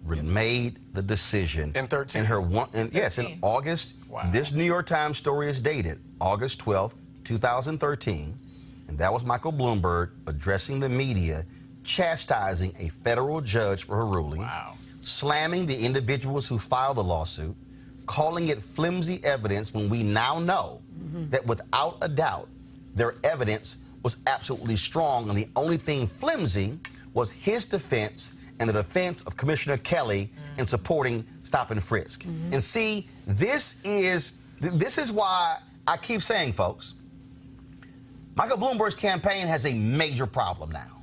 made the decision. In 13? Yes, in August. Wow. This New York Times story is dated August 12th, 2013, and that was Michael Bloomberg addressing the media, chastising a federal judge for her ruling, slamming the individuals who filed the lawsuit, calling it flimsy evidence when we now know that without a doubt their evidence was absolutely strong, and the only thing flimsy was his defense and the defense of Commissioner Kelly in supporting stop and frisk. And see, this is why I keep saying, folks, Michael Bloomberg's campaign has a major problem now.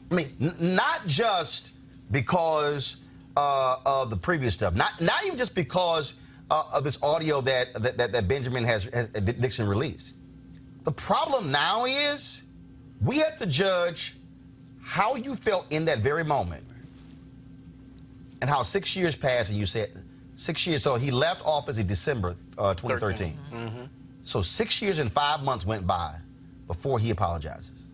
I mean, not just because of the previous stuff, not even just because of this audio that Benjamin has Dixon released. The problem now is we have to judge how you felt in that very moment and how 6 years passed, and you said 6 years. So he left office in December 2013. So 6 years and 5 months went by before he apologizes.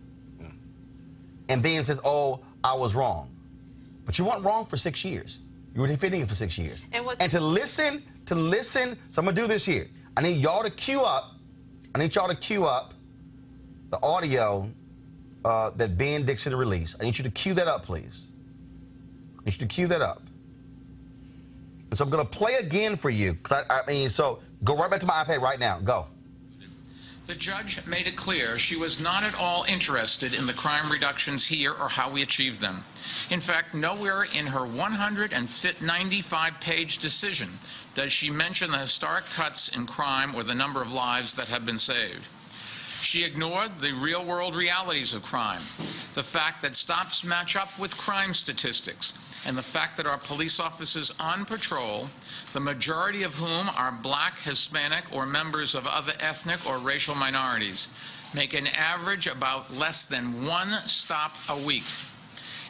And then says, oh, I was wrong. But you weren't wrong for 6 years. You were defending it for 6 years. And to listen, so I'm going to do this here. I need y'all to queue up the audio that Ben Dixon released. I need you to cue that up, please. I need you to cue that up. And so I'm going to play again for you. So go right back to my iPad right now. Go. The judge made it clear she was not at all interested in the crime reductions here or how we achieved them. In fact, nowhere in her 195-page decision does she mention the historic cuts in crime or the number of lives that have been saved. She ignored the real-world realities of crime, the fact that stops match up with crime statistics, and the fact that our police officers on patrol, the majority of whom are black, Hispanic, or members of other ethnic or racial minorities, make an average about less than one stop a week.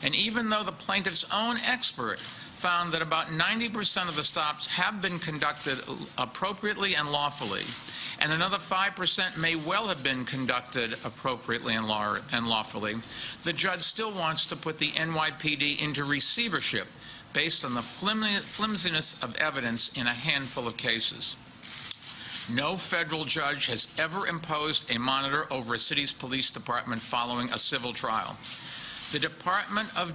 And even though the plaintiff's own expert found that about 90% of the stops have been conducted appropriately and lawfully, and another 5% may well have been conducted appropriately and lawfully, the judge still wants to put the NYPD into receivership based on the flimsiness of evidence in a handful of cases. No federal judge has ever imposed a monitor over a city's police department following a civil trial. The Department of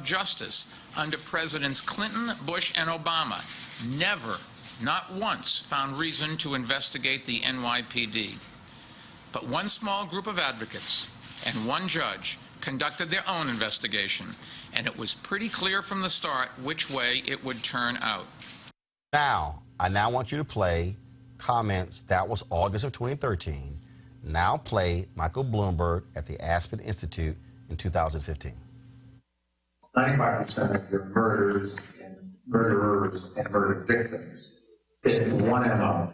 Justice under Presidents Clinton, Bush, and Obama never, not once, found reason to investigate the NYPD. But one small group of advocates and one judge conducted their own investigation, and it was pretty clear from the start which way it would turn out. Now, I now want you to play comments. That was August of 2013. Now play Michael Bloomberg at the Aspen Institute in 2015. 95% of your murders and murderers and murder victims fit one MO.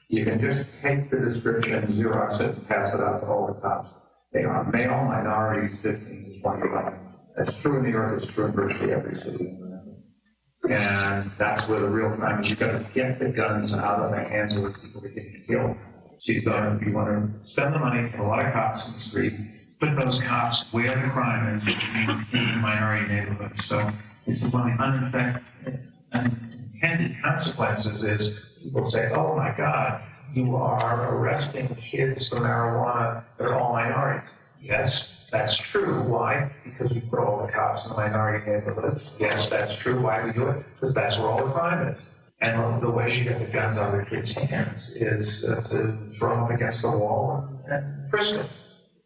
You can just take the description, Xerox it, and pass it out to all the cops. They are male, minorities, 15 to 25. That's true in New York, it's true in virtually every city in the country. And that's where the real crime is. You've got to get the guns out of the hands of the people that get killed. So you want to spend the money for a lot of cops in the street, put those cops where the crime is, which means in minority neighborhoods. So this is one of the unintended consequences is people say, oh my God, you are arresting kids for marijuana, they're all minorities. Yes, that's true. Why? Because we put all the cops in the minority neighborhoods. Yes, that's true. Why do we do it? Because that's where all the crime is. And the way you get the guns out of the kids' hands is to throw them against the wall and frisk them.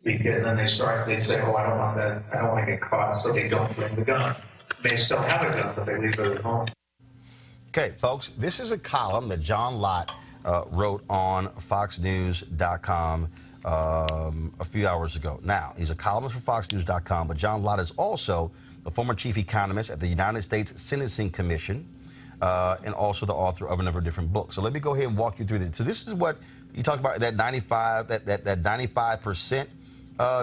And then they say, oh, I don't want that, I don't want to get caught, so they don't bring the gun. They still have a gun, but they leave it at home. Okay, folks, this is a column that John Lott wrote on FoxNews.com a few hours ago. Now, he's a columnist for FoxNews.com, but John Lott is also the former chief economist at the United States Sentencing Commission and also the author of a number of different books. So let me go ahead and walk you through this. So this is what you talk about, that 95%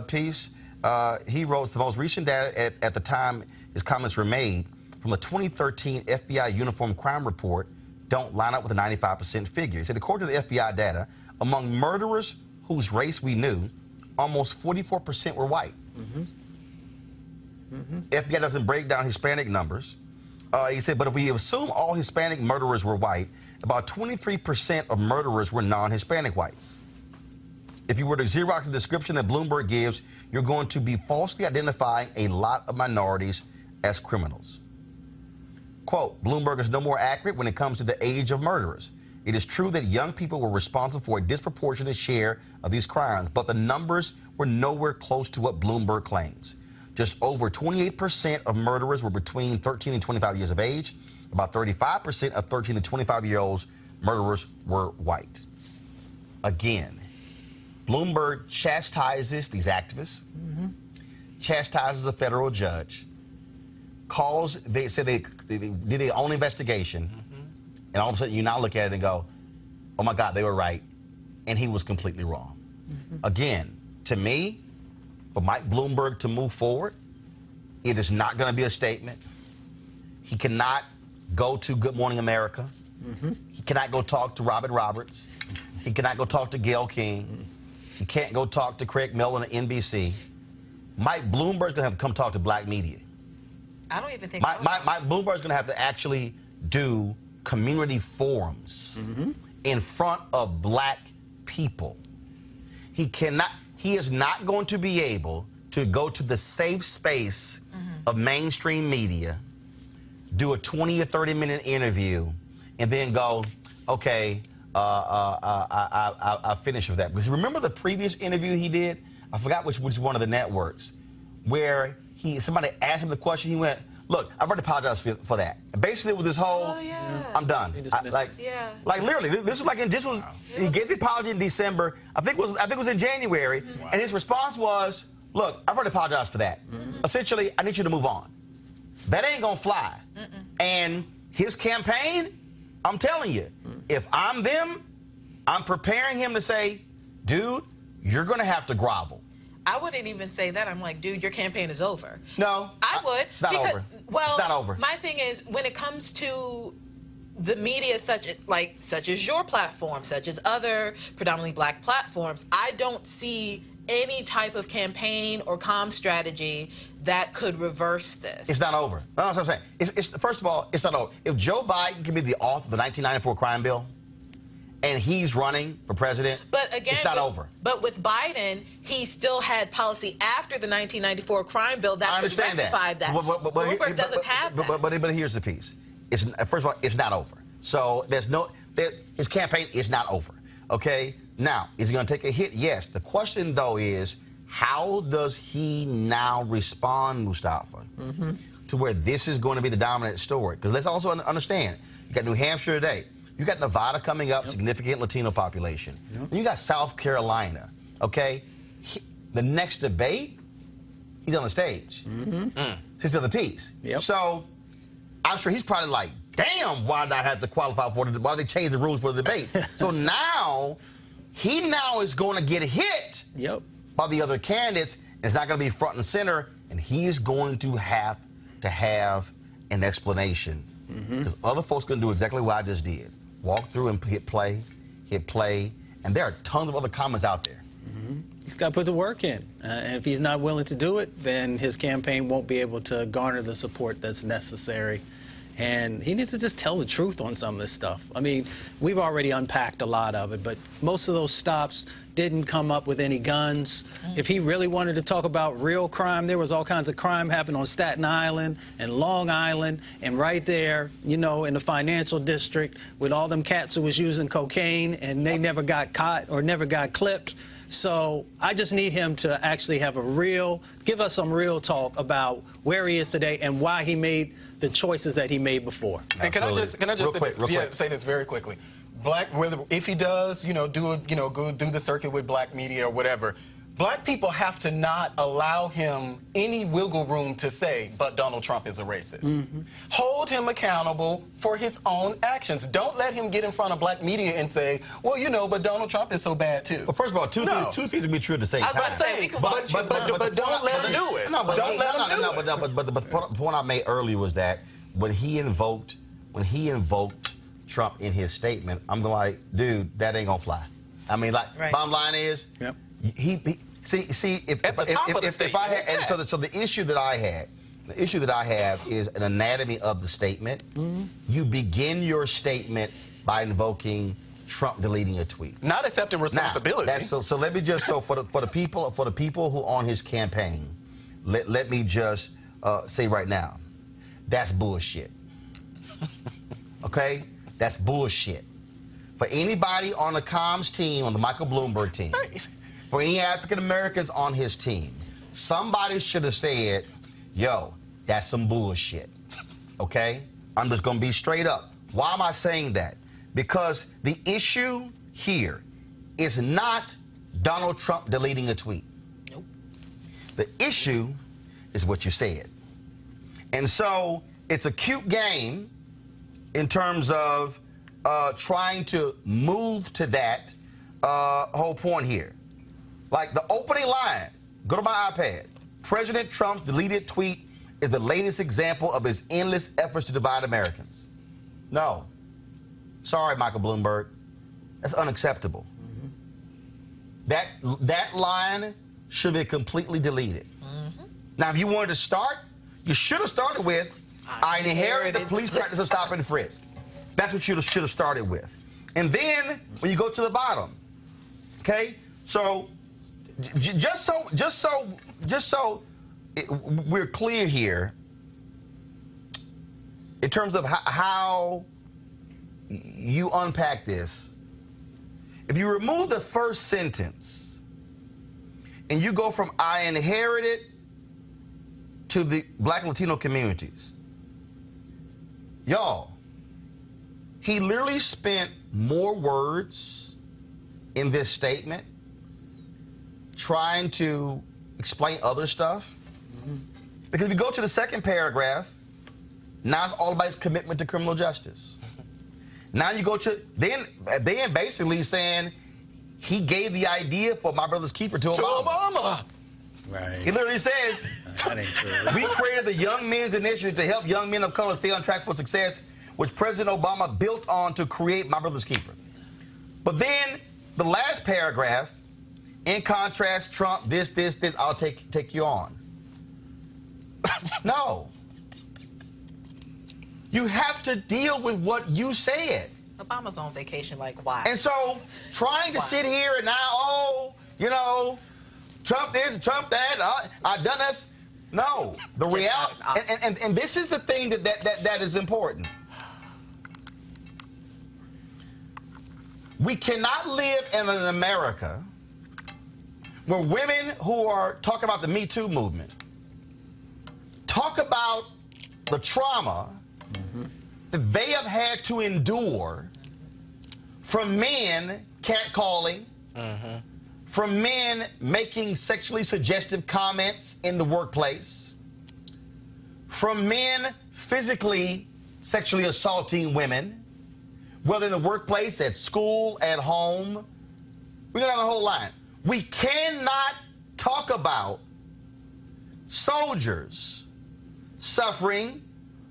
piece. He wrote the most recent data at the time his comments were made from the 2013 FBI Uniform Crime Report don't line up with the 95% figure. He said, according to the FBI data, among murderers whose race we knew, almost 44% were white. FBI doesn't break down Hispanic numbers. He said, but if we assume all Hispanic murderers were white, about 23% of murderers were non-Hispanic whites. If you were to Xerox the description that Bloomberg gives, you're going to be falsely identifying a lot of minorities as criminals. Quote, Bloomberg is no more accurate when it comes to the age of murderers. It is true that young people were responsible for a disproportionate share of these crimes, but the numbers were nowhere close to what Bloomberg claims. Just over 28% of murderers were between 13 and 25 years of age. About 35% of 13 to 25-year-olds murderers were white. Again, Bloomberg chastises these activists, chastises a federal judge, they say they did their own investigation, and all of a sudden you now look at it and go, oh my God, they were right, and he was completely wrong. Again, to me, for Mike Bloomberg to move forward, it is not going to be a statement. He cannot go to Good Morning America. He cannot go talk to Robert Roberts. He cannot go talk to Gayle King. He can't go talk to Craig Mellon at NBC. Mike Bloomberg's going to have to come talk to black media. I don't even think Mike Bloomberg's going to have to actually do community forums in front of black people. He is not going to be able to go to the safe space of mainstream media, do a 20 or 30-minute interview, and then go, okay, I finished with that. Because remember the previous interview he did? I forgot which one of the networks, where somebody asked him the question. He went, look, I've already apologized for that. And basically, with this whole, I'm done. Like literally, this was like he gave the apology in December. I think it was in January, and his response was, look, I've already apologized for that. Essentially, I need you to move on. That ain't gonna fly. And his campaign, I'm telling you, if I'm them, I'm preparing him to say, dude, you're gonna have to grovel. I wouldn't even say that. I'm like, dude, your campaign is over. No. I would. It's not over. Well, it's not over. My thing is, when it comes to the media, such as your platform, such as other predominantly black platforms, I don't see any type of campaign or comm strategy that could reverse this. It's not over. That's what I'm saying. First of all, it's not over. If Joe Biden can be the author of the 1994 crime bill, and he's running for president, but again, it's not over. But with Biden, he still had policy after the 1994 crime bill that could rectify that. Bloomberg doesn't have that. But here's the piece. First of all, it's not over. So his campaign is not over. Okay? Now, is he going to take a hit? Yes. The question, though, is how does he now respond, Mustafa, to where this is going to be the dominant story? Because let's also understand, you got New Hampshire today. You got Nevada coming up, significant Latino population. And you got South Carolina, okay? The next debate, he's on the stage. He's the other piece. So I'm sure he's probably like, damn, why did I have to qualify for it? Why did they change the rules for the debate? So now, he is going to get hit by the other candidates, and it's not going to be front and center, and he is going to have an explanation. Because other folks are going to do exactly what I just did. Walk through and hit play, and there are tons of other comments out there. He's got to put the work in. And if he's not willing to do it, then his campaign won't be able to garner the support that's necessary. And he needs to just tell the truth on some of this stuff. I mean, we've already unpacked a lot of it, but most of those stops didn't come up with any guns. If he really wanted to talk about real crime, there was all kinds of crime happening on Staten Island and Long Island and right there, you know, in the financial district with all them cats who was using cocaine and they never got caught or never got clipped. So I just need him to actually have give us some real talk about where he is today and why he made the choices that he made before. And can I just say this very quickly? If he does, go do the circuit with black media or whatever, black people have to not allow him any wiggle room to say, but Donald Trump is a racist. Hold him accountable for his own actions. Don't let him get in front of black media and say, well, but Donald Trump is so bad too. Well, first of all, two things will be true at the same time. I was about to say, but don't let him do it. Don't let him do it. But the point I made earlier was that when he invoked Trump in his statement, I'm going like, dude, that ain't gonna fly. I mean, like, bottom line is, so the issue that I have is an anatomy of the statement. You begin your statement by invoking Trump deleting a tweet, not accepting responsibility. Now, so let me just for the people who on his campaign, let me just say right now, that's bullshit. Okay, that's bullshit. For anybody on the comms team, on the Michael Bloomberg team, for any African Americans on his team, somebody should have said, yo, that's some bullshit. Okay? I'm just going to be straight up. Why am I saying that? Because the issue here is not Donald Trump deleting a tweet. Nope. The issue is what you said. And so it's a cute game in terms of trying to move to that whole point here. Like the opening line, go to my iPad. President Trump's deleted tweet is the latest example of his endless efforts to divide Americans. No. Sorry, Michael Bloomberg. That's unacceptable. That line should be completely deleted. Now, if you wanted to start, you should have started with, I inherited the police practice of stop and frisk. That's what you should have started with. And then, when you go to the bottom, okay? So, just so we're clear here, in terms of how you unpack this, if you remove the first sentence and you go from I inherited to the black and Latino communities, y'all, he literally spent more words in this statement trying to explain other stuff. Because if you go to the second paragraph, now it's all about his commitment to criminal justice. Now you go to, then basically saying he gave the idea for My Brother's Keeper to Obama. Right. He literally says, That ain't true. we created the Young Men's Initiative to help young men of color stay on track for success, which President Obama built on to create My Brother's Keeper. But then the last paragraph, in contrast, Trump, this, I'll take you on. No. You have to deal with what you said. Obama's on vacation, like, why? And so trying to sit here and now, Trump this, Trump that, I've done this. No, the reality, and this is the thing that is important. We cannot live in an America where women who are talking about the Me Too movement talk about the trauma that they have had to endure from men catcalling, from men making sexually suggestive comments in the workplace, from men physically sexually assaulting women, whether in the workplace, at school, at home. We got a whole line. We cannot talk about soldiers suffering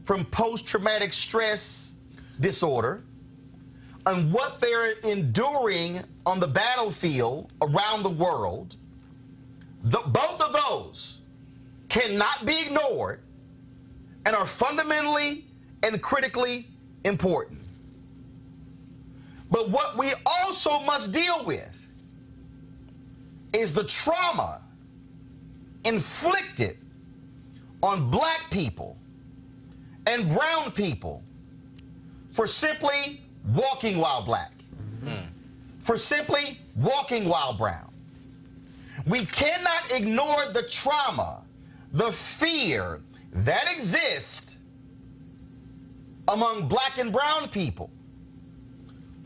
from post-traumatic stress disorder and what they're enduring on the battlefield around the world. Both of those cannot be ignored and are fundamentally and critically important. But what we also must deal with is the trauma inflicted on black people and brown people for simply walking while black, for simply walking while brown. We cannot ignore the trauma, the fear that exists among black and brown people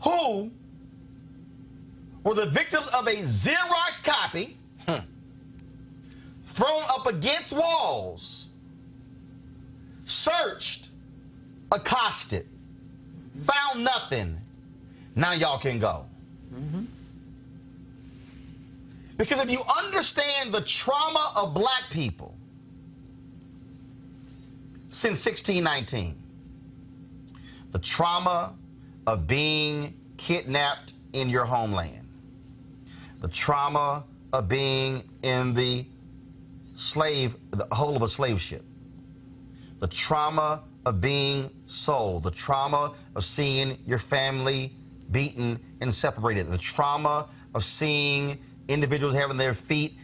who were the victims of a Xerox copy thrown up against walls, searched, accosted, found nothing. Now y'all can go. Because if you understand the trauma of black people since 1619, the trauma of being kidnapped in your homeland, the trauma of being in the hull of a slave ship, the trauma of being sold, the trauma of seeing your family beaten and separated, the trauma of seeing individuals having their feet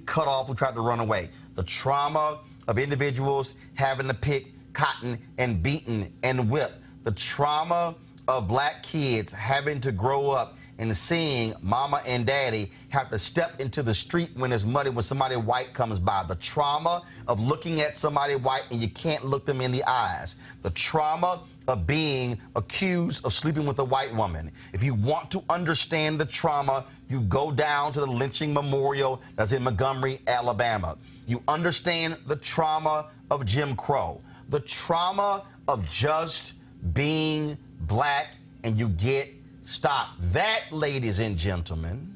cut off who tried to run away, the trauma of individuals having to pick cotton and beaten and whipped, the trauma of black kids having to grow up and seeing mama and daddy have to step into the street when it's muddy when somebody white comes by. The trauma of looking at somebody white and you can't look them in the eyes. The trauma of being accused of sleeping with a white woman. If you want to understand the trauma, you go down to the lynching memorial that's in Montgomery, Alabama. You understand the trauma of Jim Crow, the trauma of just being black and you get stopped. That, ladies and gentlemen,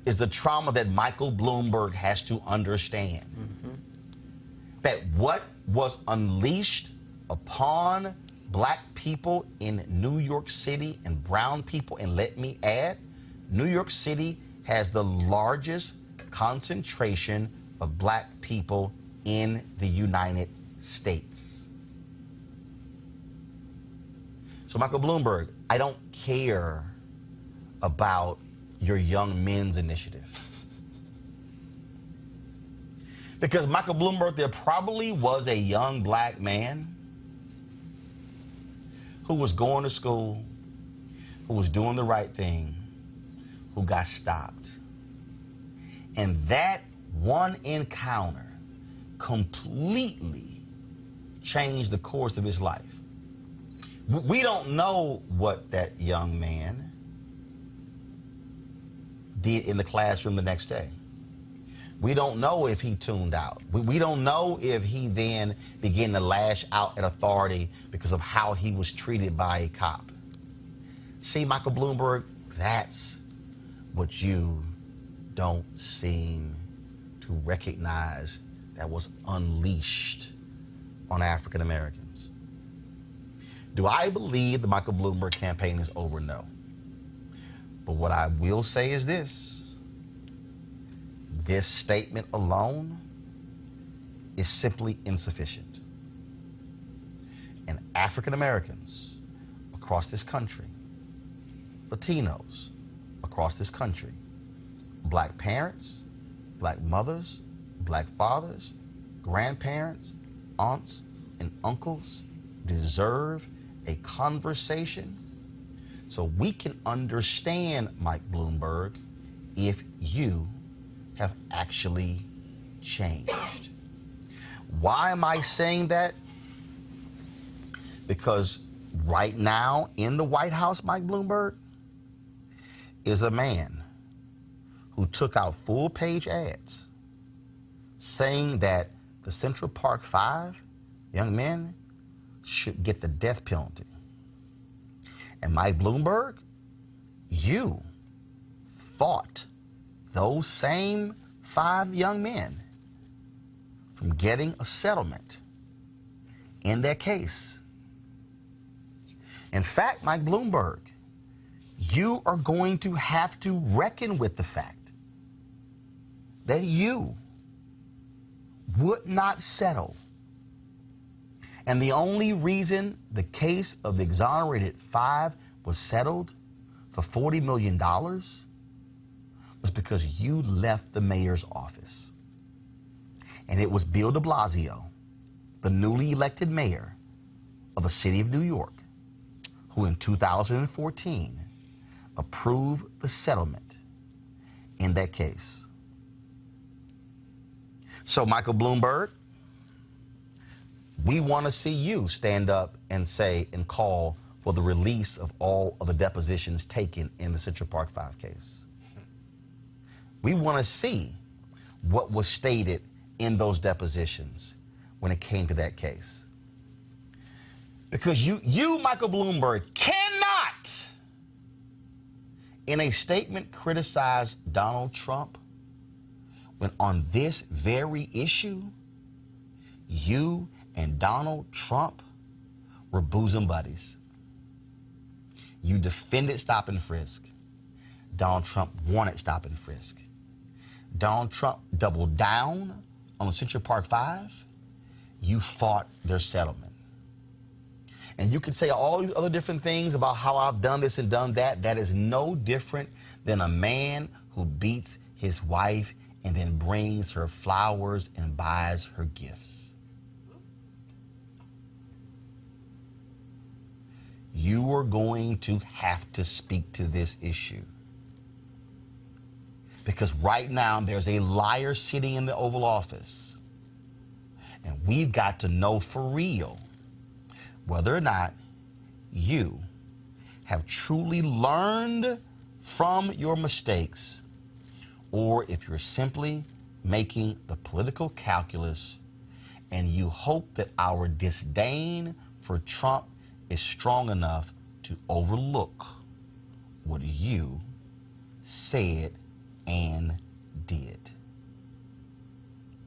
is the trauma that Michael Bloomberg has to understand. That what was unleashed upon black people in New York City and brown people, and let me add, New York City has the largest concentration of black people in the United States. So Michael Bloomberg, I don't care about your Young Men's Initiative. Because Michael Bloomberg, there probably was a young black man who was going to school, who was doing the right thing, who got stopped. And that one encounter completely changed the course of his life. We don't know what that young man did in the classroom the next day. We don't know if he tuned out. We don't know if he then began to lash out at authority because of how he was treated by a cop. See, Michael Bloomberg, that's what you don't seem to recognize that was unleashed on African Americans. Do I believe the Michael Bloomberg campaign is over? No. But what I will say is this statement alone is simply insufficient. And African Americans across this country, Latinos across this country, black parents, black mothers, black fathers, grandparents, aunts, and uncles deserve a conversation so we can understand, Mike Bloomberg, if you have actually changed. Why am I saying that? Because right now in the White House, Mike Bloomberg, is a man who took out full-page ads saying that the Central Park 5 young men should get the death penalty. And Mike Bloomberg, you fought those same 5 young men from getting a settlement in their case. In fact, Mike Bloomberg, you are going to have to reckon with the fact that you would not settle. And the only reason the case of the exonerated 5 was settled for $40 million was because you left the mayor's office. And it was Bill de Blasio, the newly elected mayor of the city of New York, who in 2014 approved the settlement in that case. So, Michael Bloomberg, we want to see you stand up and say and call for the release of all of the depositions taken in the Central Park 5 case. We want to see what was stated in those depositions when it came to that case. Because you, Michael Bloomberg, cannot, in a statement, criticize Donald Trump when on this very issue, you and Donald Trump were bosom buddies. You defended stop and frisk. Donald Trump wanted stop and frisk. Donald Trump doubled down on the Central Park 5. You fought their settlement. And you could say all these other different things about how I've done this and done that. That is no different than a man who beats his wife and then brings her flowers and buys her gifts. You are going to have to speak to this issue. Because right now there's a liar sitting in the Oval Office. And we've got to know for real whether or not you have truly learned from your mistakes, or if you're simply making the political calculus and you hope that our disdain for Trump is strong enough to overlook what you said and did.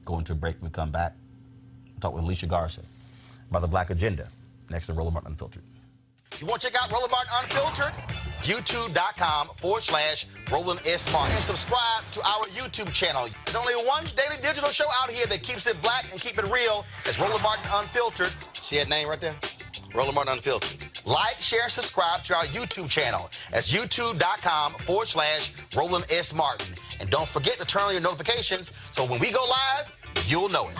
Going to a break when we come back. We'll talk with Alicia Garza about the Black Agenda next to Roland Martin Unfiltered. You want to check out Roland Martin Unfiltered? YouTube.com/Roland S. Martin. And subscribe to our YouTube channel. There's only one daily digital show out here that keeps it black and keep it real. It's Roland Martin Unfiltered. See that name right there? Roland Martin Unfiltered. Like, share, and subscribe to our YouTube channel. That's youtube.com/Roland S. Martin. And don't forget to turn on your notifications so when we go live, you'll know it.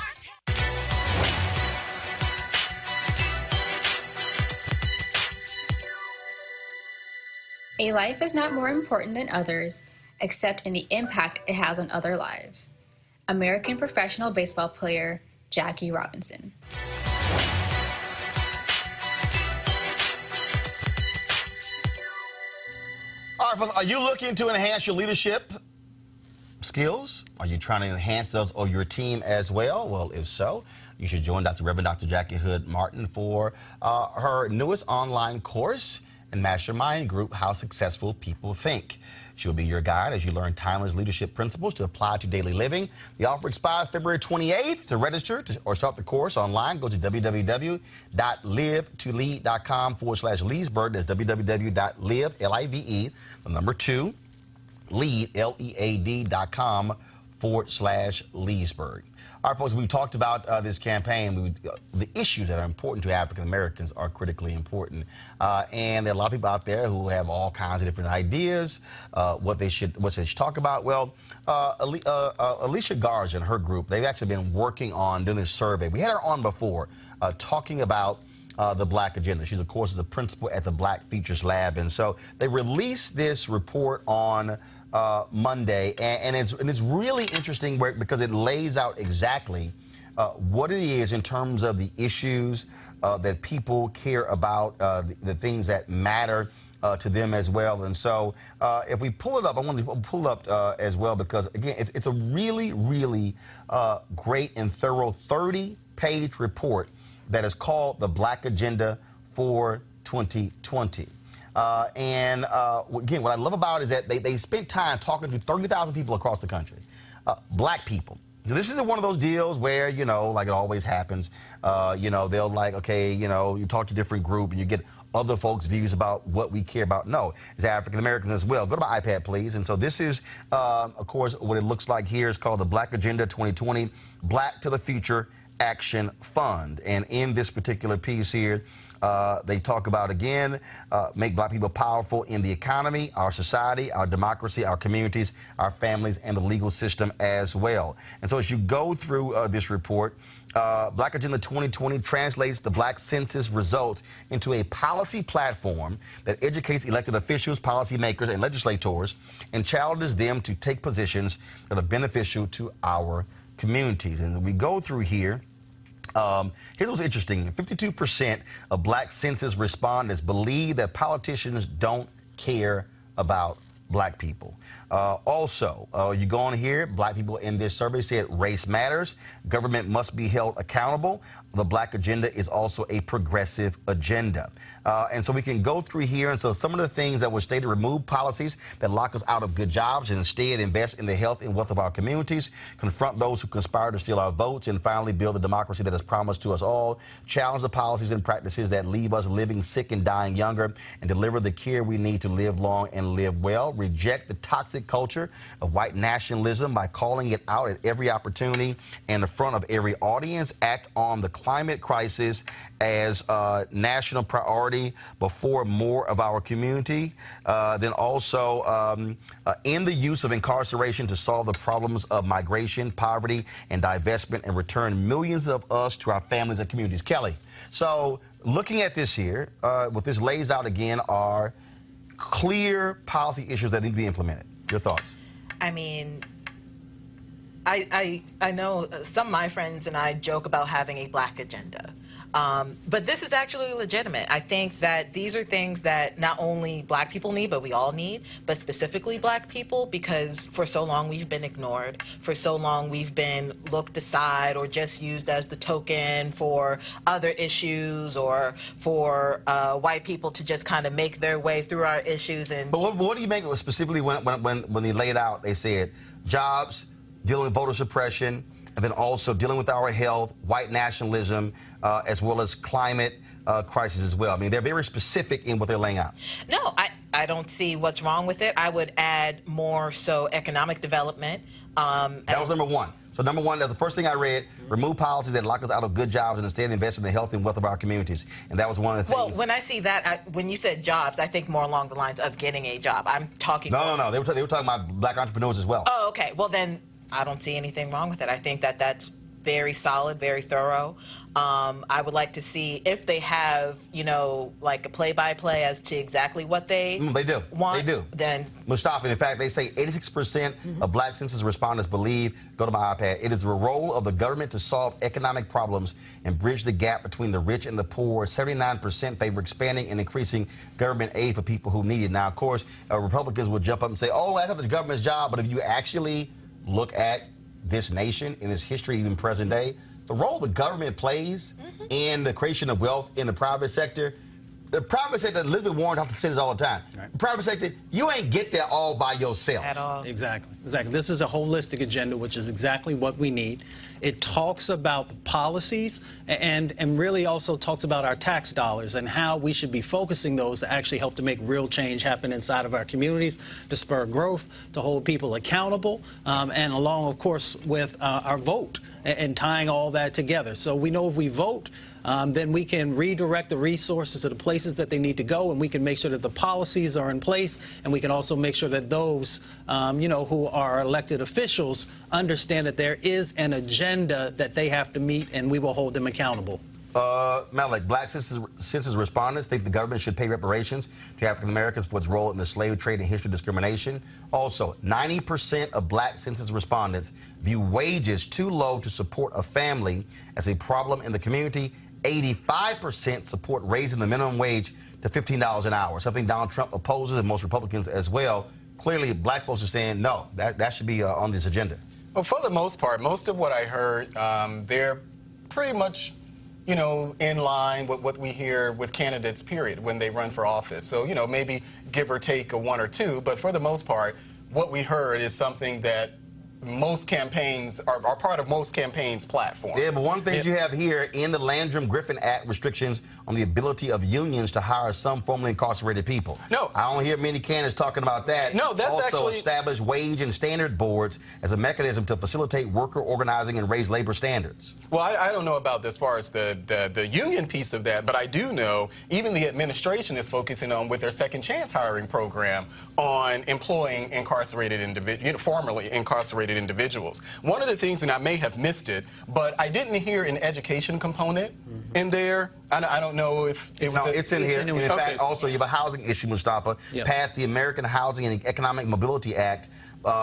A life is not more important than others, except in the impact it has on other lives. American professional baseball player Jackie Robinson. All right, folks, are you looking to enhance your leadership skills? Are you trying to enhance those of your team as well? Well, if so, you should join Reverend Dr. Jackie Hood Martin for her newest online course. and mastermind group, How Successful People Think. She'll be your guide as you learn timeless leadership principles to apply to daily living. The offer expires February 28th. To register or start the course online, go to www.livetolead.com/Leesburg. That's www.live, L-I-V-E, the number 2, lead, LEAD.com/Leesburg. All right, folks, we talked about this campaign. The issues that are important to African Americans are critically important. And there are a lot of people out there who have all kinds of different ideas, what they should talk about. Well, Alicia Garza and her group, they've actually been working on doing this survey. We had her on before talking about the Black Agenda. She's, of course, is a principal at the Black Futures Lab. And so they released this report on Monday, and it's really interesting because it lays out exactly what it is in terms of the issues that people care about, the things that matter to them as well. And so if we pull it up, I want to pull up as well because, again, it's a really, really great and thorough 30-page report that is called the Black Agenda for 2020. Again, what I love about it is that they spent time talking to 30,000 people across the country, black people. This isn't one of those deals where, you know, like it always happens, you know, they'll like, okay, you know, you talk to a different group and you get other folks' views about what we care about. No, it's African Americans as well. Go to my iPad, please. And so this is, of course, what it looks like here. It's called the Black Agenda 2020, Black to the Future Action Fund. And in this particular piece here, they talk about, again, make black people powerful in the economy, our society, our democracy, our communities, our families, and the legal system as well. And so as you go through this report, Black Agenda 2020 translates the Black census results into a policy platform that educates elected officials, policymakers, and legislators, and challenges them to take positions that are beneficial to our communities. And we go through here. Here's what's interesting. 52% of black census respondents believe that politicians don't care about black people. Also, you go on here, black people in this survey said race matters, government must be held accountable. The Black Agenda is also a progressive agenda. And so we can go through here, and so some of the things that were stated: remove policies that lock us out of good jobs and instead invest in the health and wealth of our communities, confront those who conspire to steal our votes, and finally build the democracy that is promised to us all, challenge the policies and practices that leave us living sick and dying younger, and deliver the care we need to live long and live well, reject the toxic culture of white nationalism by calling it out at every opportunity and in front of every audience, act on the climate crisis as a national priority before more of our community, then also end the use of incarceration to solve the problems of migration, poverty, and divestment, and return millions of us to our families and communities. Kelly, so looking at this here, what this lays out again are clear policy issues that need to be implemented. Your thoughts? I mean, I know some of my friends and I joke about having a black agenda. But this is actually legitimate. I think that these are things that not only black people need, but we all need, but specifically black people, because for so long we've been ignored. For so long we've been looked aside or just used as the token for other issues, or for white people to just kind of make their way through our issues. And but what do you make of it specifically when they laid out, they said jobs, dealing with voter suppression, and then also dealing with our health, white nationalism, as well as climate crisis as well. I mean, they're very specific in what they're laying out. No, I don't see what's wrong with it. I would add more so economic development. That was number one. So number one, that's the first thing I read: remove policies that lock us out of good jobs and instead invest in the health and wealth of our communities. And that was one of the things. Well, when I see that, when you said jobs, I think more along the lines of getting a job. I'm talking. No. They were talking about black entrepreneurs as well. Oh, okay. Well, then I don't see anything wrong with it. I think that that's very solid, very thorough. I would like to see if they have, you know, like a play-by-play as to exactly what they want. They do. Then Mustafa, in fact, they say 86% of black census respondents believe, go to my iPad, it is the role of the government to solve economic problems and bridge the gap between the rich and the poor. 79% favor expanding and increasing government aid for people who need it. Now, of course, Republicans will jump up and say, oh, that's not the government's job. But if you actually look at this nation in its history, even present day, the role the government plays in the creation of wealth in the private sector The private sector, Elizabeth Warren has to say this all the time. Right. The private sector, you ain't get there all by yourself. At all. Exactly. This is a holistic agenda, which is exactly what we need. It talks about the policies and really also talks about our tax dollars and how we should be focusing those to actually help to make real change happen inside of our communities, to spur growth, to hold people accountable, and along, of course, with our vote and tying all that together. So we know if we vote, then we can redirect the resources to the places that they need to go, and we can make sure that the policies are in place, and we can also make sure that those, who are elected officials understand that there is an agenda that they have to meet, and we will hold them accountable. Malik, black census respondents think the government should pay reparations to African Americans for its role in the slave trade and history of discrimination. Also, 90% of black census respondents view wages too low to support a family as a problem in the community. 85% support raising the minimum wage to $15 an hour, something Donald Trump opposes and most Republicans as well. Clearly, black folks are saying, no, that should be on this agenda. Well, for the most part, most of what I heard, they're pretty much, in line with what we hear with candidates, period, when they run for office. So, maybe give or take a one or two, but for the most part, what we heard is something that most campaigns are part of most campaigns' platform. Yeah, but one thing you have here in the Landrum-Griffin Act, restrictions on the ability of unions to hire some formerly incarcerated people. No. I don't hear many candidates talking about that. No, that's also actually... establish wage and standard boards as a mechanism to facilitate worker organizing and raise labor standards. Well, I don't know about as far as the union piece of that, but I do know even the administration is focusing on, with their second chance hiring program, on employing incarcerated individuals, formerly incarcerated individuals. One of the things, and I may have missed it, but I didn't hear an education component in there. I don't know if it was... It's in here. And in fact, also, you have a housing issue, Mustafa. Yep. Passed the American Housing and Economic Mobility Act,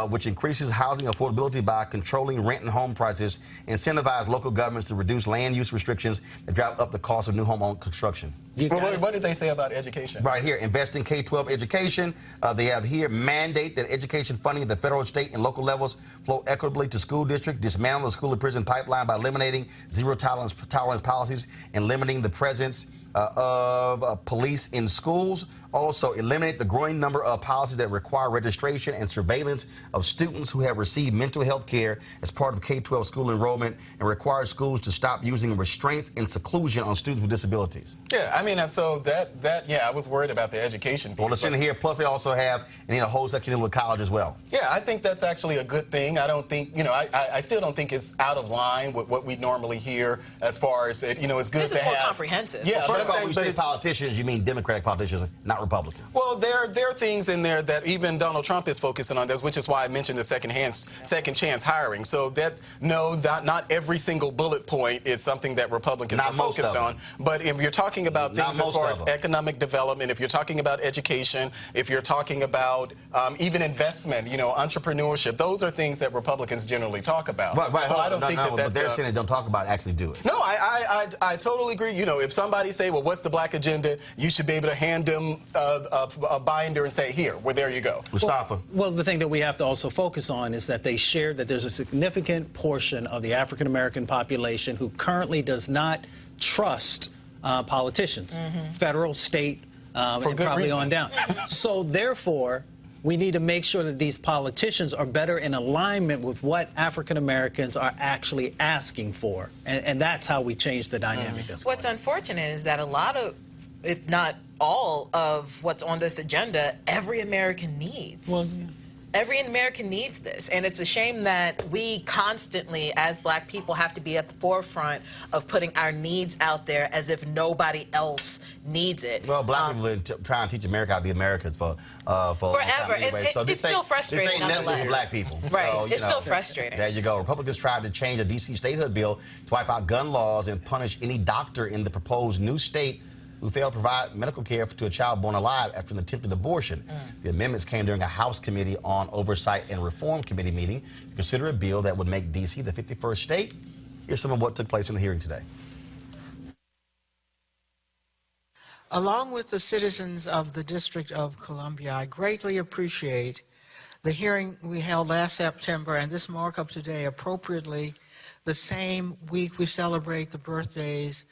which increases housing affordability by controlling rent and home prices, incentivize local governments to reduce land use restrictions that drive up the cost of new home construction. Well, what did they say about education? Right here, invest in K-12 education. They have here, mandate that education funding at the federal, state, and local levels flow equitably to school districts, dismantle the school and prison pipeline by eliminating zero tolerance policies and limiting the presence of police in schools. Also, eliminate the growing number of policies that require registration and surveillance of students who have received mental health care as part of K-12 school enrollment, and require schools to stop using restraints and seclusion on students with disabilities. Yeah, I mean, and so I was worried about the education piece. Well, it's in here. Plus, they also have a whole section with college as well. Yeah, I think that's actually a good thing. I don't think, I still don't think it's out of line with what we normally hear as far as, it's good to have. This is more comprehensive. Yeah, First of all, when you say politicians, you mean Democratic politicians, not Republican. Well, there are things in there that even Donald Trump is focusing on, which is why I mentioned the second chance hiring. So not every single bullet point is something that Republicans are focused on. But if you're talking about things as far as economic development, if you're talking about education, if you're talking about even investment, entrepreneurship, those are things that Republicans generally talk about. Right. So I don't think that's... But they're saying they don't talk about it, actually do it. No, I totally agree. If somebody say, well, what's the black agenda, you should be able to hand them a binder and say, here, well, there you go. Mustafa. Well, the thing that we have to also focus on is that they shared that there's a significant portion of the African-American population who currently does not trust politicians, federal, state, and probably on down. So, therefore, we need to make sure that these politicians are better in alignment with what African Americans are actually asking for. And that's how we change the dynamic. What's unfortunate is that a lot of, if not all of what's on this agenda, every American needs. Well, yeah. Every American needs this, and it's a shame that we constantly, as black people, have to be at the forefront of putting our needs out there as if nobody else needs it. Well, black people have been trying to teach America how to be Americans for forever. Anyway. So it's still frustrating, this ain't nothing nonetheless. with black people. Right, so, it's still frustrating. There you go. Republicans tried to change a D.C. statehood bill to wipe out gun laws and punish any doctor in the proposed new state who failed to provide medical care to a child born alive after an attempted abortion. The amendments came during a House Committee on Oversight and Reform Committee meeting to consider a bill that would make D.C. the 51st state. Here's some of what took place in the hearing today. Along with the citizens of the District of Columbia, I greatly appreciate the hearing we held last September and this markup today, appropriately the same week we celebrate the birthdays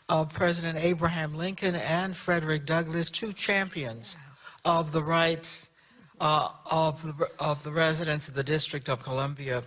of President Abraham Lincoln and Frederick Douglass, two champions of the rights of the residents of the District of Columbia.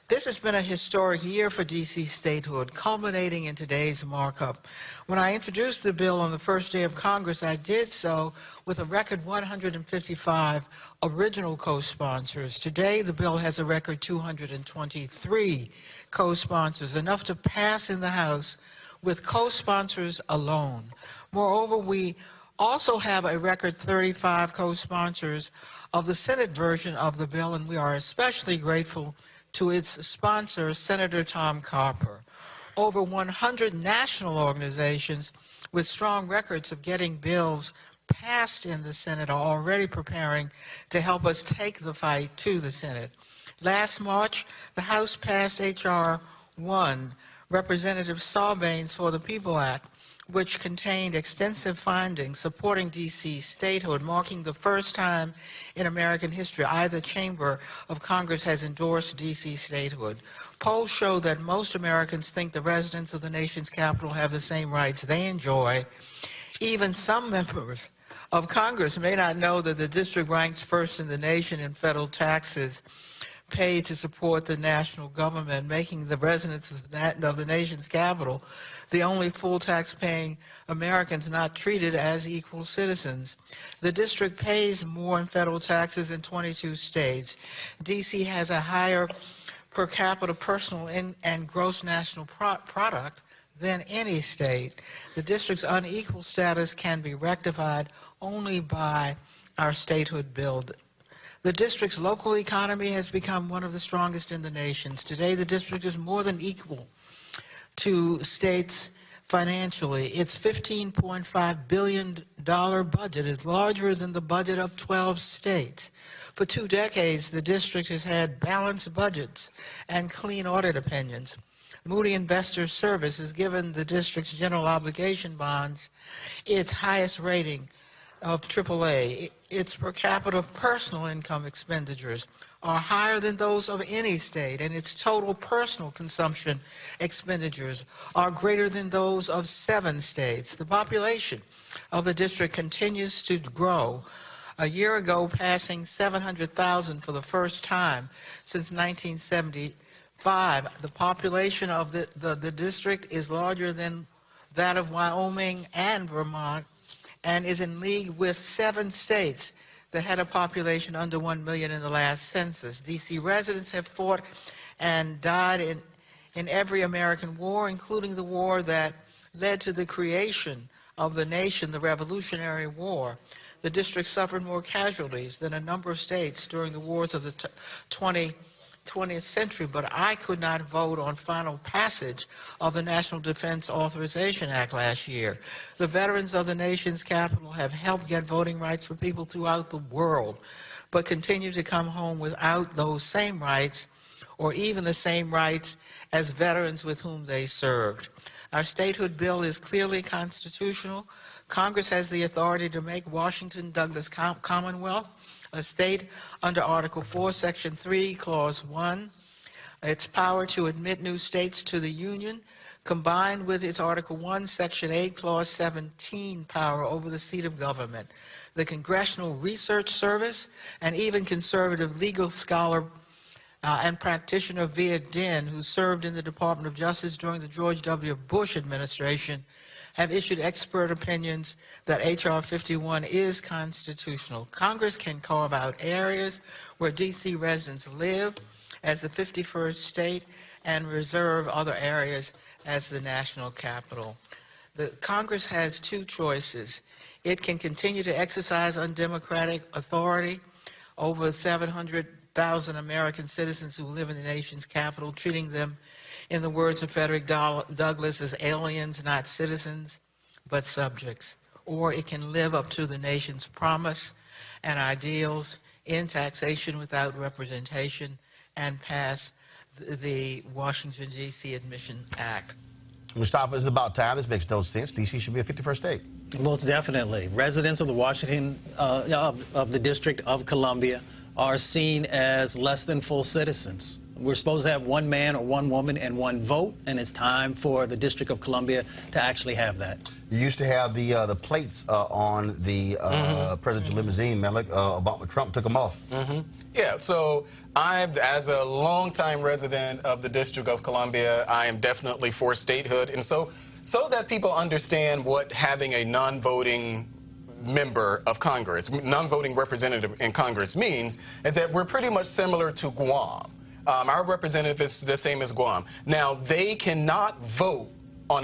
This has been a historic year for D.C. statehood, culminating in today's markup. When I introduced the bill on the first day of Congress, I did so with a record 155 original co-sponsors. Today, the bill has a record 223 co-sponsors, enough to pass in the House with co-sponsors alone. Moreover, we also have a record 35 co-sponsors of the Senate version of the bill, and we are especially grateful to its sponsor, Senator Tom Carper. Over 100 national organizations with strong records of getting bills passed in the Senate are already preparing to help us take the fight to the Senate. Last March, the House passed H.R. 1, Representative Sarbanes for the People Act, which contained extensive findings supporting D.C. statehood, marking the first time in American history either chamber of Congress has endorsed D.C. statehood. Polls show that most Americans think the residents of the nation's capital have the same rights they enjoy. Even some members of Congress may not know that the district ranks first in the nation in federal taxes paid to support the national government, making the residents of the nation's capital the only full tax-paying Americans not treated as equal citizens. The district pays more in federal taxes in 22 states. D.C. has a higher per capita personal and gross national product than any state. The district's unequal status can be rectified only by our statehood bill. The district's local economy has become one of the strongest in the nation. Today, the district is more than equal to states financially. Its $15.5 billion budget is larger than the budget of 12 states. For 2 decades, the district has had balanced budgets and clean audit opinions. Moody Investor Service has given the district's general obligation bonds its highest rating of AAA. Its per capita personal income expenditures are higher than those of any state, and its total personal consumption expenditures are greater than those of 7 states. The population of the district continues to grow, a year ago passing 700,000 for the first time since 1975. The population of the district is larger than that of Wyoming and Vermont, and is in league with 7 states that had a population under 1 million in the last census. D.C. residents have fought and died in every American war, including the war that led to the creation of the nation, the Revolutionary War. The district suffered more casualties than a number of states during the wars of the 20th century, but I could not vote on final passage of the National Defense Authorization Act last year. The veterans of the nation's capital have helped get voting rights for people throughout the world, but continue to come home without those same rights or even the same rights as veterans with whom they served. Our statehood bill is clearly constitutional. Congress has the authority to make Washington Douglas Commonwealth a state under Article 4, Section 3, Clause 1. Its power to admit new states to the Union, combined with its Article 1, Section 8, Clause 17 power over the seat of government. The Congressional Research Service and even conservative legal scholar and practitioner Via Din, who served in the Department of Justice during the George W. Bush administration, have issued expert opinions that H.R. 51 is constitutional. Congress can carve out areas where D.C. residents live as the 51st state and reserve other areas as the national capital. The Congress has 2 choices. It can continue to exercise undemocratic authority over 700,000 American citizens who live in the nation's capital, treating them, in the words of Frederick Douglass, as aliens, not citizens, but subjects. Or it can live up to the nation's promise and ideals in taxation without representation and pass the Washington, D.C. Admission Act. Mustafa, it's about time. This makes no sense. D.C. should be a 51st state. Most definitely. Residents of the Washington, of the District of Columbia are seen as less than full citizens. We're supposed to have one man or one woman and one vote, and it's time for the District of Columbia to actually have that. You used to have the plates on the presidential limousine, Malik. Trump took them off. Yeah, so as a longtime resident of the District of Columbia, I am definitely for statehood. And so that people understand what having a non-voting member of Congress, non-voting representative in Congress means, is that we're pretty much similar to Guam. Our representative is the same as Guam. Now, they cannot vote on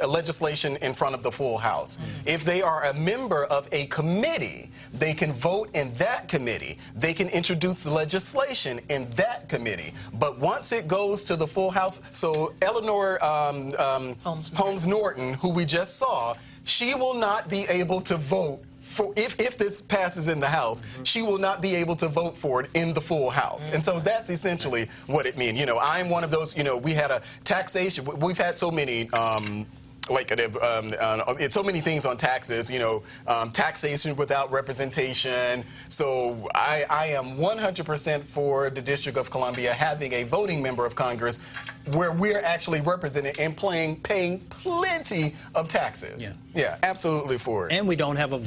legislation in front of the full House. If they are a member of a committee, they can vote in that committee. They can introduce legislation in that committee. But once it goes to the full House, so Eleanor Holmes Norton, who we just saw, she will not be able to vote for, if this passes in the House, she will not be able to vote for it in the full House. And so that's essentially what it means. You know, I'm one of those, you know, we had a taxation, we've had so many, so many things on taxes, you know, taxation without representation. So I am 100% for the District of Columbia having a voting member of Congress where we're actually represented and paying plenty of taxes. Yeah, absolutely for it. And we don't have a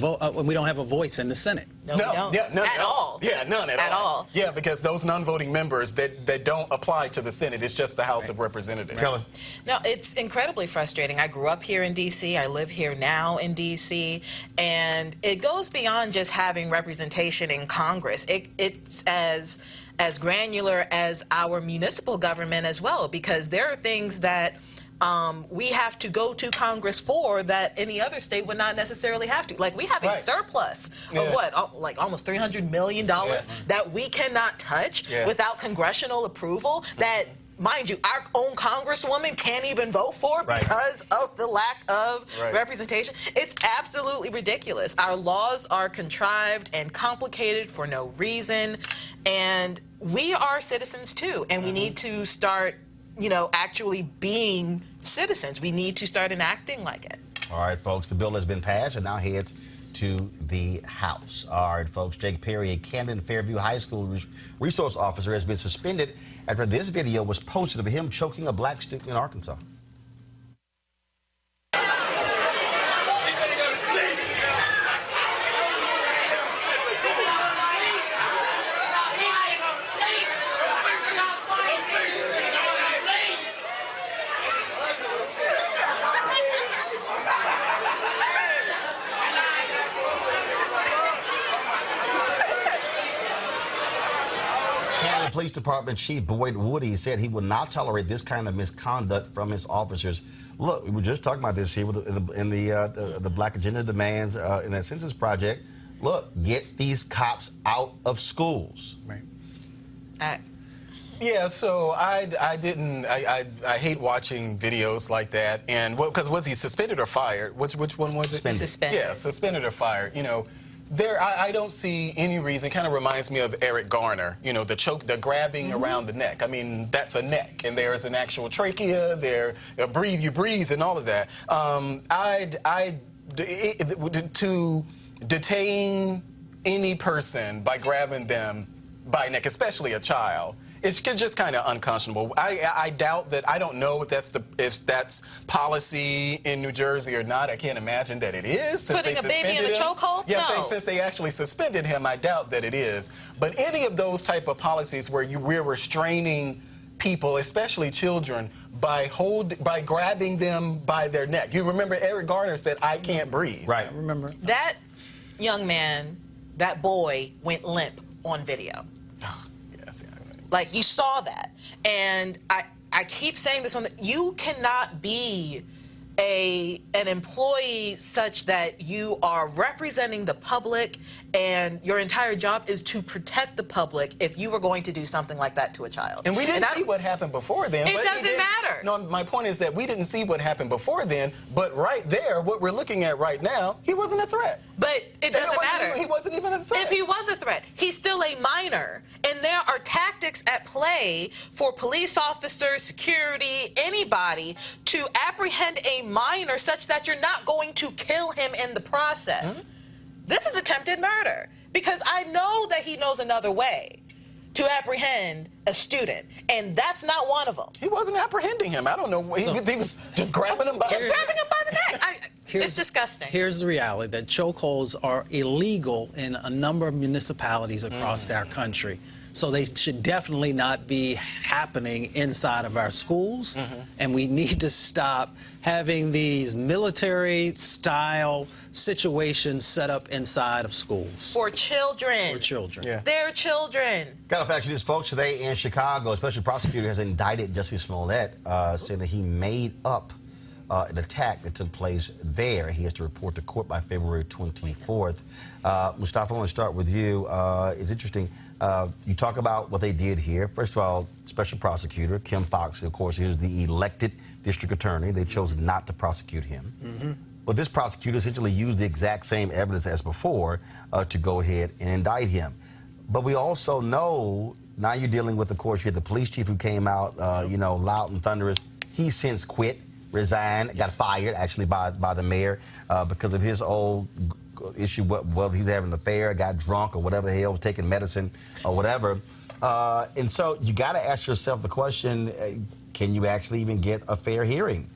we don't have a voice in the Senate. No, we don't. Yeah, none at all. Yeah, none at all. Yeah, because those non-voting members, they don't apply to the Senate. It's just the House of Representatives. Kelly. No, it's incredibly frustrating. I grew up here in D.C. I live here now in D.C. And it goes beyond just having representation in Congress. It's as granular as our municipal government as well, because there are things that we have to go to Congress for that any other state would not necessarily have to. Like, we have a surplus of what, like almost $300 million that we cannot touch without congressional approval, that, mind you, our own congresswoman can't even vote for because of the lack of representation. It's absolutely ridiculous. Our laws are contrived and complicated for no reason, and we are citizens too, and we need to start, you know, actually being citizens. We need to start enacting like it. All right, folks, the bill has been passed and now heads to the House. All right, folks, Jake Perry, a Camden Fairview High School resource officer, has been suspended after this video was posted of him choking a black student in Arkansas. Police Department Chief Boyd Woody said he would not tolerate this kind of misconduct from his officers. Look, we were just talking about this here in the Black Agenda demands in that census project. Look, get these cops out of schools. Right. Yeah, so I hate watching videos like that, and because was he suspended or fired? Which one was it? Suspended. Yeah, suspended or fired. You know. I don't see any reason. Kind of reminds me of Eric Garner, you know, the grabbing around the neck. I mean, that's a neck, and there's an actual trachea. There, you breathe, and all of that. To detain any person by grabbing them by neck, especially a child, it's just kind of unconscionable. I doubt that. I don't know if that's policy in New Jersey or not. I can't imagine that it is. Since Putting a baby in a chokehold? Yeah, no. Since they actually suspended him, I doubt that it is. But any of those type of policies where we're restraining people, especially children, by grabbing them by their neck. You remember Eric Garner said, "I can't breathe." Right. I remember. That young man, that boy, went limp on video. Like, you saw that. And I keep saying this you cannot be an employee such that you are representing the public and your entire job is to protect the public if you were going to do something like that to a child. And we didn't see what happened before then. It doesn't matter. No, my point is that we didn't see what happened before then, but right there, what we're looking at right now, he wasn't a threat. But it doesn't matter. He wasn't even a threat. If he was a threat, he's still a minor. And there are tactics at play for police officers, security, anybody to apprehend a minor such that you're not going to kill him in the process. This is attempted murder because I know that he knows another way to apprehend a student, and that's not one of them. He wasn't apprehending him. I don't know. He was just grabbing him by the neck. It's disgusting. Here's the reality, that chokeholds are illegal in a number of municipalities across our country. So they should definitely not be happening inside of our schools. And we need to stop having these military-style situations set up inside of schools. For children. For children. They're children. Got to fact check this, folks. Today in Chicago, a special prosecutor has indicted Jussie Smollett, saying that he made up an attack that took place there. He has to report to court by February 24th. Mustafa, I want to start with you. It's interesting. You talk about what they did here. First of all, special prosecutor Kim Foxx, of course, is the elected district attorney. They chose not to prosecute him. But this prosecutor essentially used the exact same evidence as before to go ahead and indict him. But we also know, now you're dealing with, of course, you had the police chief who came out, loud and thunderous. He since quit, resigned, got fired, actually, by the mayor because of his old issue, whether he's having an affair, got drunk, or whatever the hell, was taking medicine or whatever. And so you got to ask yourself the question, can you actually even get a fair hearing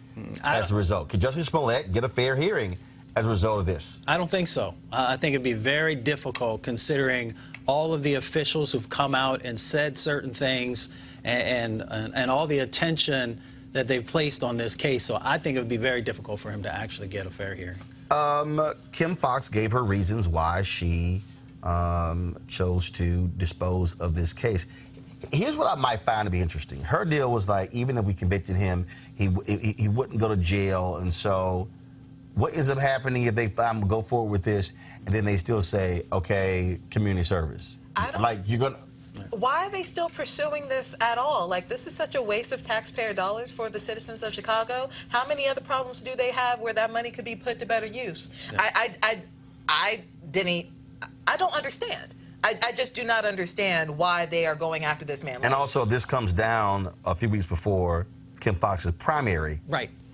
as a result? Can Jussie Smollett get a fair hearing as a result of this? I don't think so. I think it'd be very difficult, considering all of the officials who've come out and said certain things and all the attention that they've placed on this case. So I think it would be very difficult for him to actually get a fair hearing. Kim Foxx gave her reasons why she chose to dispose of this case. Here's what I might find to be interesting. Her deal was like, even if we convicted him, he wouldn't go to jail. And so what ends up happening if they go forward with this, and then they still say, okay, community service? Why are they still pursuing this at all? Like, this is such a waste of taxpayer dollars for the citizens of Chicago. How many other problems do they have where that money could be put to better use? Yeah. I don't understand. I just do not understand why they are going after this man. And also, this comes down a few weeks before Kim Foxx's primary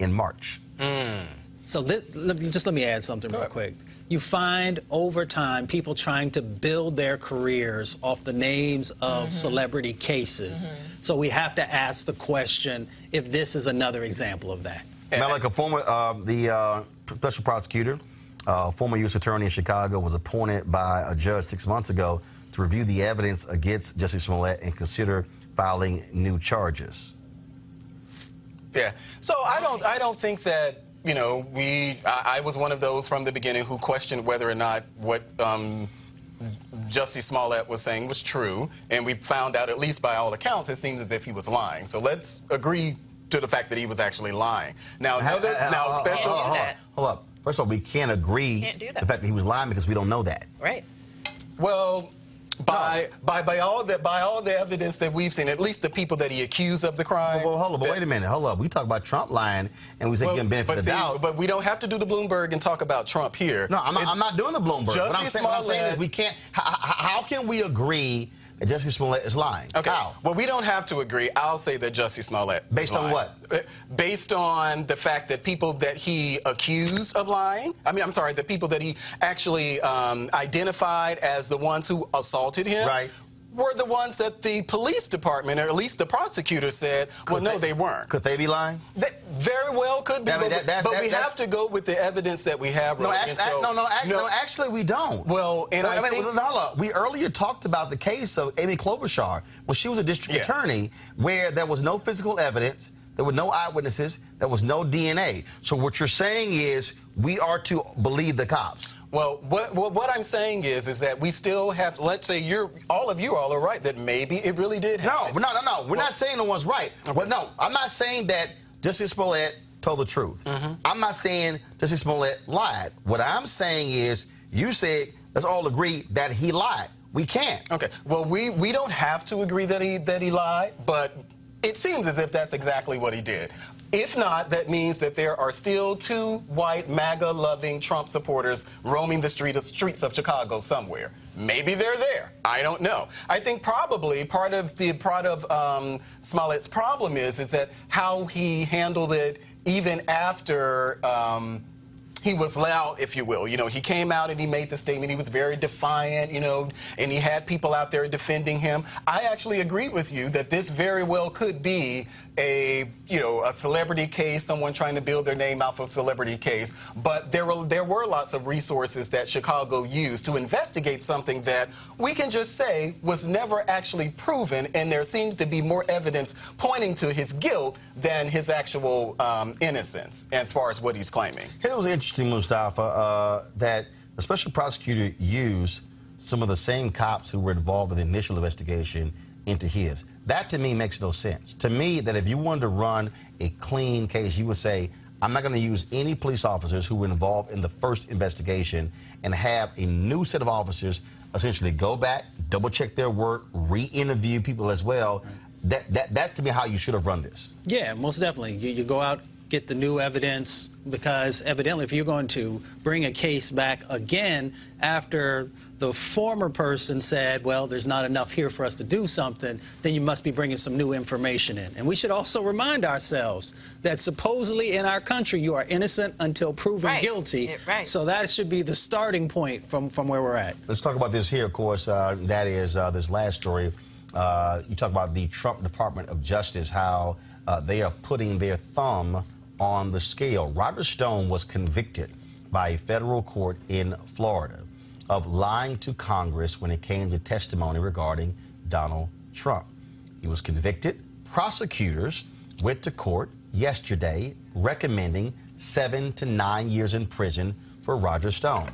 in March. So let me add something real quick. You find over time people trying to build their careers off the names of celebrity cases. So we have to ask the question if this is another example of that. Like a former, the special prosecutor, former U.S. attorney in Chicago, was appointed by a judge 6 months ago to review the evidence against Jussie Smollett and consider filing new charges. Yeah. So I don't think that, I was one of those from the beginning who questioned whether or not what Jussie Smollett was saying was true, and we found out, at least by all accounts, it seemed as if he was lying. So let's agree to the fact that he was actually lying. Now, hold up. First of all, we can't agree the fact that he was lying because we don't know that. Right. Well, by all the evidence that we've seen, at least the people that he accused of the crime. Well, hold up, but wait a minute, hold up. We talk about Trump lying, and we say give him benefit of the doubt. But we don't have to do the Bloomberg and talk about Trump here. No, I'm not doing the Bloomberg. What I'm saying is we can't. How can we agree that Jussie Smollett is lying? Okay. How? Well, we don't have to agree. I'll say that Jussie Smollett is Based on lying. what? Based on the fact that people that he accused of lying, the people that he actually identified as the ones who assaulted him, were the ones that the police department, or at least the prosecutor, said, they weren't. Could they be lying? They very well could be, but we have to go with the evidence that we have. No, actually, we don't. Well, and I think... we earlier talked about the case of Amy Klobuchar when she was a district attorney, where there was no physical evidence, there were no eyewitnesses, there was no DNA. So what you're saying is we are to believe the cops. Well, what I'm saying is that we still have, let's say all of you are right that maybe it really did happen. No. We're not saying no one's right. Okay. Well, no, I'm not saying that Jussie Smollett told the truth. I'm not saying Jussie Smollett lied. What I'm saying is you said let's all agree that he lied. We can't. Okay. Well, we don't have to agree that he lied, but it seems as if that's exactly what he did. If not, that means that there are still two white MAGA-loving Trump supporters roaming the streets of Chicago somewhere. Maybe they're there. I don't know. I think probably part of Smollett's problem is that how he handled it even after he was loud, if you will. You know, he came out and he made the statement. He was very defiant, you know, and he had people out there defending him. I actually agree with you that this very well could be a celebrity case, someone trying to build their name out for a celebrity case. But there were lots of resources that Chicago used to investigate something that we can just say was never actually proven, and there seems to be more evidence pointing to his guilt than his actual innocence as far as what he's claiming. It was interesting, Mustafa, that the special prosecutor used some of the same cops who were involved in the initial investigation into his. That, to me, makes no sense. To me, that if you wanted to run a clean case, you would say, I'm not going to use any police officers who were involved in the first investigation and have a new set of officers essentially go back, double-check their work, re-interview people as well. That's, to me, how you should have run this. Yeah, most definitely. You go out, get the new evidence, because evidently if you're going to bring a case back again after the former person said, well, there's not enough here for us to do something, then you must be bringing some new information in. And we should also remind ourselves that supposedly in our country you are innocent until proven guilty. So that should be the starting point from where we're at. Let's talk about this here, of course. That is this last story. You talk about the Trump Department of Justice, how they are putting their thumb on the scale. Roger Stone was convicted by a federal court in Florida of lying to Congress when it came to testimony regarding Donald Trump. He was convicted. Prosecutors went to court yesterday recommending 7 to 9 years in prison for Roger Stone.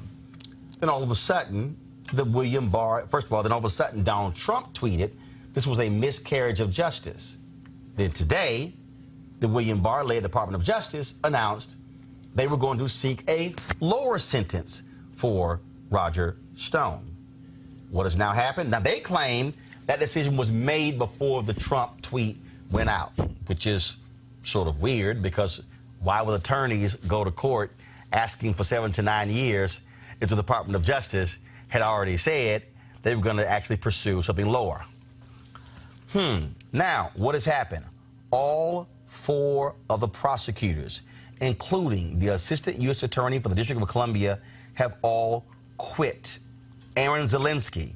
Then all of a sudden, first of all, then all of a sudden Donald Trump tweeted this was a miscarriage of justice. Then today, the William Barr-led Department of Justice announced they were going to seek a lower sentence for Roger Stone. What has now happened? Now, they claim that decision was made before the Trump tweet went out, which is sort of weird, because why would attorneys go to court asking for 7 to 9 years if the Department of Justice had already said they were going to actually pursue something lower? Now, what has happened? All 4 of the prosecutors, including the Assistant U.S. Attorney for the District of Columbia, have all quit. Aaron Zelinsky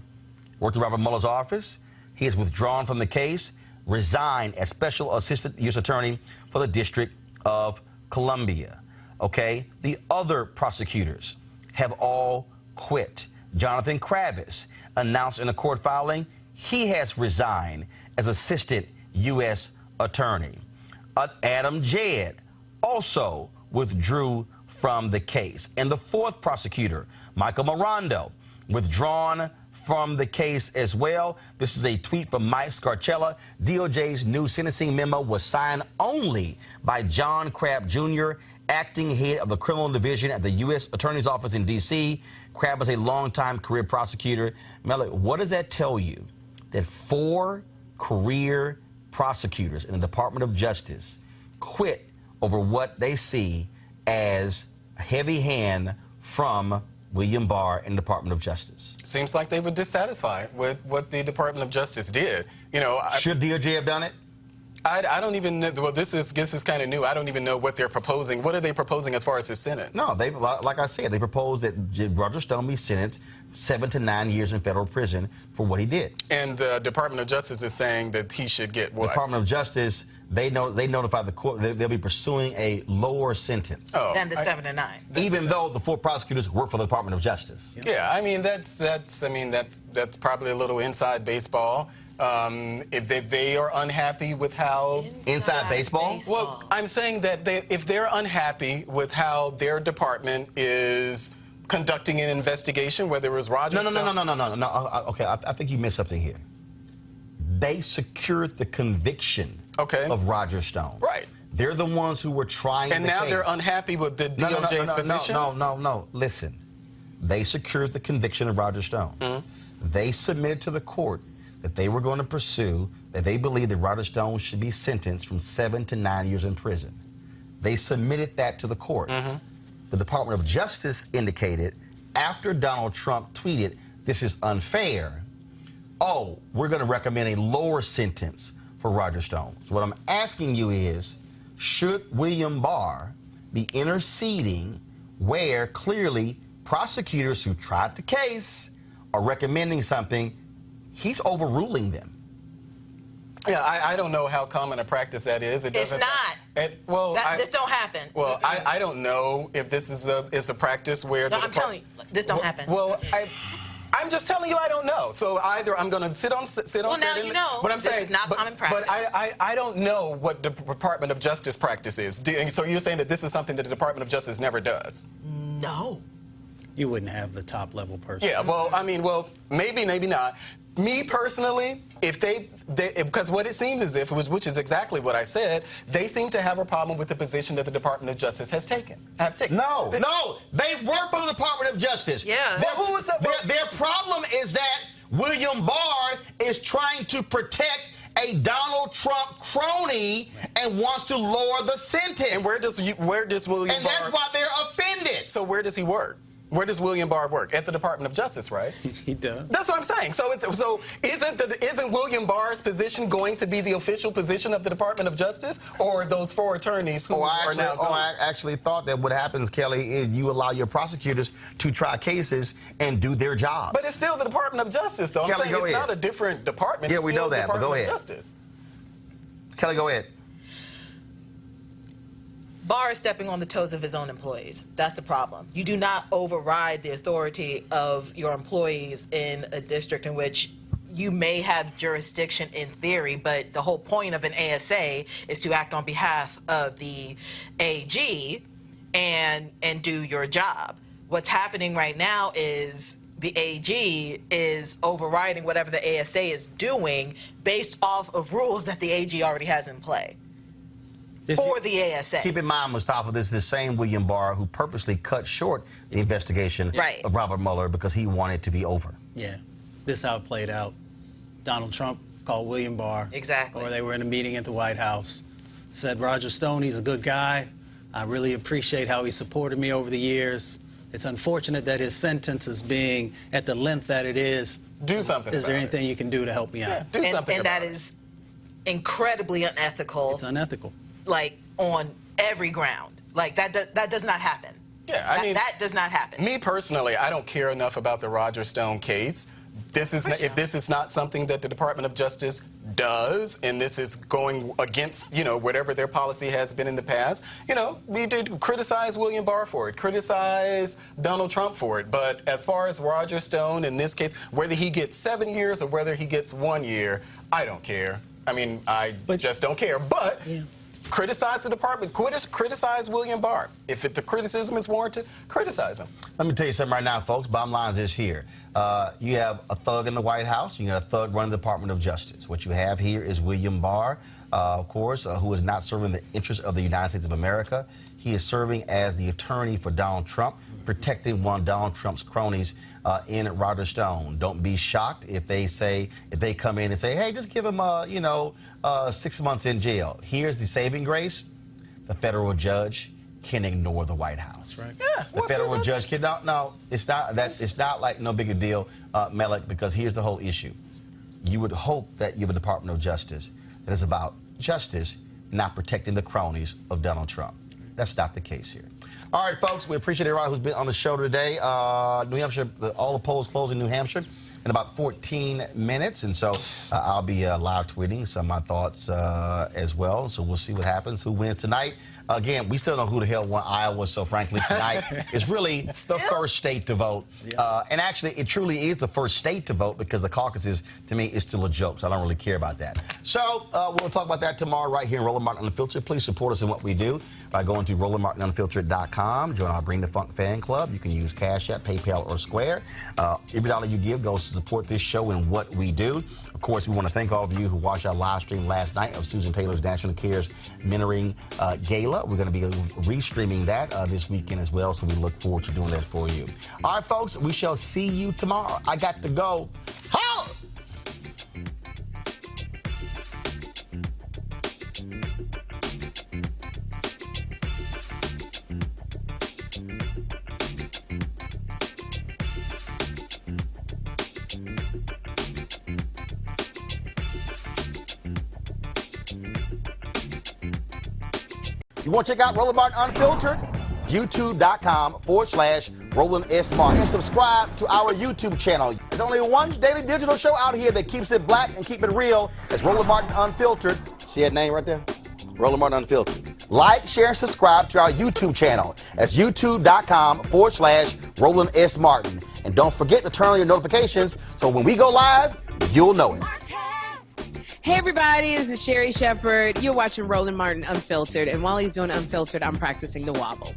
worked at Robert Mueller's office. He has withdrawn from the case, resigned as Special Assistant U.S. Attorney for the District of Columbia. Okay? The other prosecutors have all quit. Jonathan Kravis announced in a court filing he has resigned as Assistant U.S. Attorney. Adam Jed also withdrew from the case. And the 4th prosecutor, Michael Morando, withdrawn from the case as well. This is a tweet from Mike Scarcella. DOJ's new sentencing memo was signed only by John Crabb Jr., acting head of the criminal division at the U.S. Attorney's Office in D.C. Crabb is a longtime career prosecutor. Melly, what does that tell you? That 4 career prosecutors in the Department of Justice quit over what they see as a heavy hand from William Barr and the Department of Justice. Seems like they were dissatisfied with what the Department of Justice did. You know, should DOJ have done it? I don't even know. Well, this is kind of new. I don't even know what they're proposing. What are they proposing as far as his sentence? No, they, like I said, they proposed that Roger Stone be sentenced 7 to 9 years in federal prison for what he did. And the Department of Justice is saying that he should get what? The Department of Justice, they notified the court they'll be pursuing a lower sentence than the 7 to 9. Even though the 4 prosecutors work for the Department of Justice. Yeah, I mean that's probably a little inside baseball. If they are unhappy with how inside baseball? Well, I'm saying that if they're unhappy with how their department is conducting an investigation, whether it was Roger Stone. No. Okay, I think you missed something here. They secured the conviction of Roger Stone. Right. They're the ones who were trying and now they're unhappy with the DOJ's position? No. Listen. They secured the conviction of Roger Stone. They submitted to the court that they were going to pursue, that they believe that Roger Stone should be sentenced from 7 to 9 years in prison. They submitted that to the court. The Department of Justice indicated, after Donald Trump tweeted, this is unfair, oh, we're going to recommend a lower sentence for Roger Stone. So what I'm asking you is, should William Barr be interceding where clearly prosecutors who tried the case are recommending something, he's overruling them. Yeah, I don't know how common a practice that is. It's not. This don't happen. Well, I don't know if this is a practice where. No, I'm telling you, this don't happen. Well, I'm just telling you I don't know. So either I'm going to sit on. Well, now you know. But I'm this saying is not common practice. But I don't know what the Department of Justice practice is. So you're saying that this is something that the Department of Justice never does? No. You wouldn't have the top level person. Yeah. Well, I mean, maybe not. Me personally, if they because what it seems as if, which is exactly what I said, they seem to have a problem with the position that the Department of Justice has taken. No, they work for the Department of Justice. Yeah. Their problem is that William Barr is trying to protect a Donald Trump crony and wants to lower the sentence. And where does William And Barr? that's why they're offended. So where does he work? Where does William Barr work? At the Department of Justice, right? He does. That's what I'm saying. So isn't William Barr's position going to be the official position of the Department of Justice, or those 4 attorneys who are now going? I actually thought that what happens, Kelly, is you allow your prosecutors to try cases and do their jobs. But it's still the Department of Justice, though. Kelly, I'm saying it's not a different department. Yeah, it's we still know that, the but go Department ahead. of Justice. Kelly, go ahead. Barr is stepping on the toes of his own employees. That's the problem. You do not override the authority of your employees in a district in which you may have jurisdiction in theory, but the whole point of an ASA is to act on behalf of the AG and do your job. What's happening right now is the AG is overriding whatever the ASA is doing based off of rules that the AG already has in play. For the ASA. Keep in mind, Mustafa, this is the same William Barr who purposely cut short the investigation of Robert Mueller because he wanted to be over. Yeah, this is how it played out. Donald Trump called William Barr. Exactly. Or they were in a meeting at the White House. Said, Roger Stone, he's a good guy. I really appreciate how he supported me over the years. It's unfortunate that his sentence is being at the length that it is. Do something Is there about anything you can do to help me out? Yeah, do something and about that is incredibly unethical. It's unethical. Like, on every ground. Like, that does not happen. Yeah, I mean, that does not happen. Me personally, I don't care enough about the Roger Stone case. If this is not something that the Department of Justice does, and this is going against, whatever their policy has been in the past, we did criticize William Barr for it, criticize Donald Trump for it. But as far as Roger Stone, in this case, whether he gets 7 years or whether he gets 1 year, I don't care. I mean, I just don't care. But criticize the department, criticize William Barr. If the criticism is warranted, criticize him. Let me tell you something right now, folks. Bottom line is this here. You have a thug in the White House. You got a thug running the Department of Justice. What you have here is William Barr, of course, who is not serving the interests of the United States of America. He is serving as the attorney for Donald Trump, protecting one of Donald Trump's cronies in Roger Stone. Don't be shocked if they come in and say, hey, just give him 6 months in jail. Here's the saving grace: the federal judge can ignore the White House. That's right. Yeah, the federal judge can no, it's not that. It's not like no big a deal, Malik, because here's the whole issue. You would hope that you have a Department of Justice that is about justice, not protecting the cronies of Donald Trump. That's not the case here. All right, folks, we appreciate everybody who's been on the show today. New Hampshire, all the polls close in New Hampshire in about 14 minutes, and so I'll be live tweeting some of my thoughts as well. So we'll see what happens, who wins tonight. Again, we still don't know who the hell won Iowa, so frankly, tonight is really the first state to vote. And actually, it truly is the first state to vote because the caucuses, to me, is still a joke, so I don't really care about that. So we'll talk about that tomorrow right here in Roland Martin Unfiltered. Please support us in what we do by going to RolandMartinUnfiltered.com. Join our Bring the Funk fan club. You can use Cash App, PayPal, or Square. Every dollar you give goes to support this show and what we do. Of course, we want to thank all of you who watched our live stream last night of Susan Taylor's National Cares Mentoring Gala. We're going to be restreaming that this weekend as well, so we look forward to doing that for you. All right, folks, we shall see you tomorrow. I got to go. Holla! You want to check out Roland Martin Unfiltered? youtube.com/Roland S. Martin. And subscribe to our YouTube channel. There's only one daily digital show out here that keeps it black and keep it real. It's Roland Martin Unfiltered. See that name right there? Roland Martin Unfiltered. Like, share, and subscribe to our YouTube channel. That's youtube.com/Roland S. Martin. And don't forget to turn on your notifications so when we go live, you'll know it. Hey everybody, this is Sherry Shepherd. You're watching Roland Martin Unfiltered, and while he's doing Unfiltered, I'm practicing the wobble.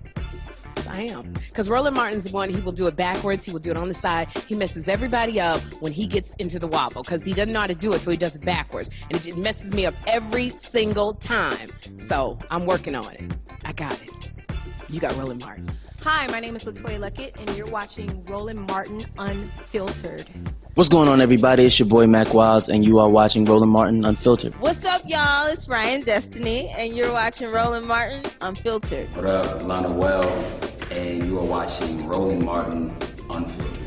Yes, I am. Because Roland Martin's the one, he will do it backwards, he will do it on the side. He messes everybody up when he gets into the wobble, because he doesn't know how to do it, so he does it backwards. And it messes me up every single time. So, I'm working on it. I got it. You got Roland Martin. Hi, my name is LaToya Luckett, and you're watching Roland Martin Unfiltered. What's going on, everybody? It's your boy Mac Wiles, and you are watching Roland Martin Unfiltered. What's up, y'all? It's Ryan Destiny, and you're watching Roland Martin Unfiltered. What up, Lana Well, and you are watching Roland Martin Unfiltered.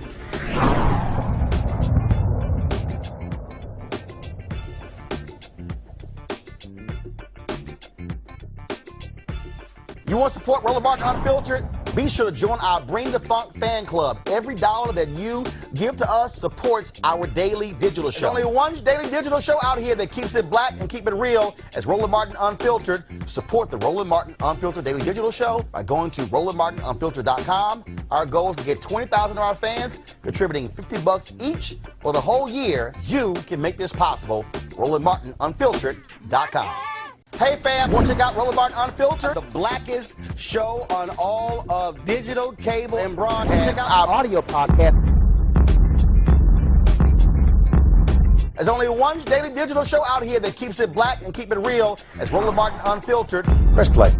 You want to support Roland Martin Unfiltered? Be sure to join our Bring the Funk fan club. Every dollar that you give to us supports our daily digital show. There's only one daily digital show out here that keeps it black and keep it real. As Roland Martin Unfiltered. Support the Roland Martin Unfiltered daily digital show by going to RolandMartinUnfiltered.com. Our goal is to get 20,000 of our fans contributing $50 each for the whole year. You can make this possible. RolandMartinUnfiltered.com. Hey fam, want to check out Roland Martin Unfiltered? The blackest show on all of digital, cable, and broadcast. Check out our audio podcast. There's only one daily digital show out here that keeps it black and keep it real. As Roland Martin Unfiltered. Press play.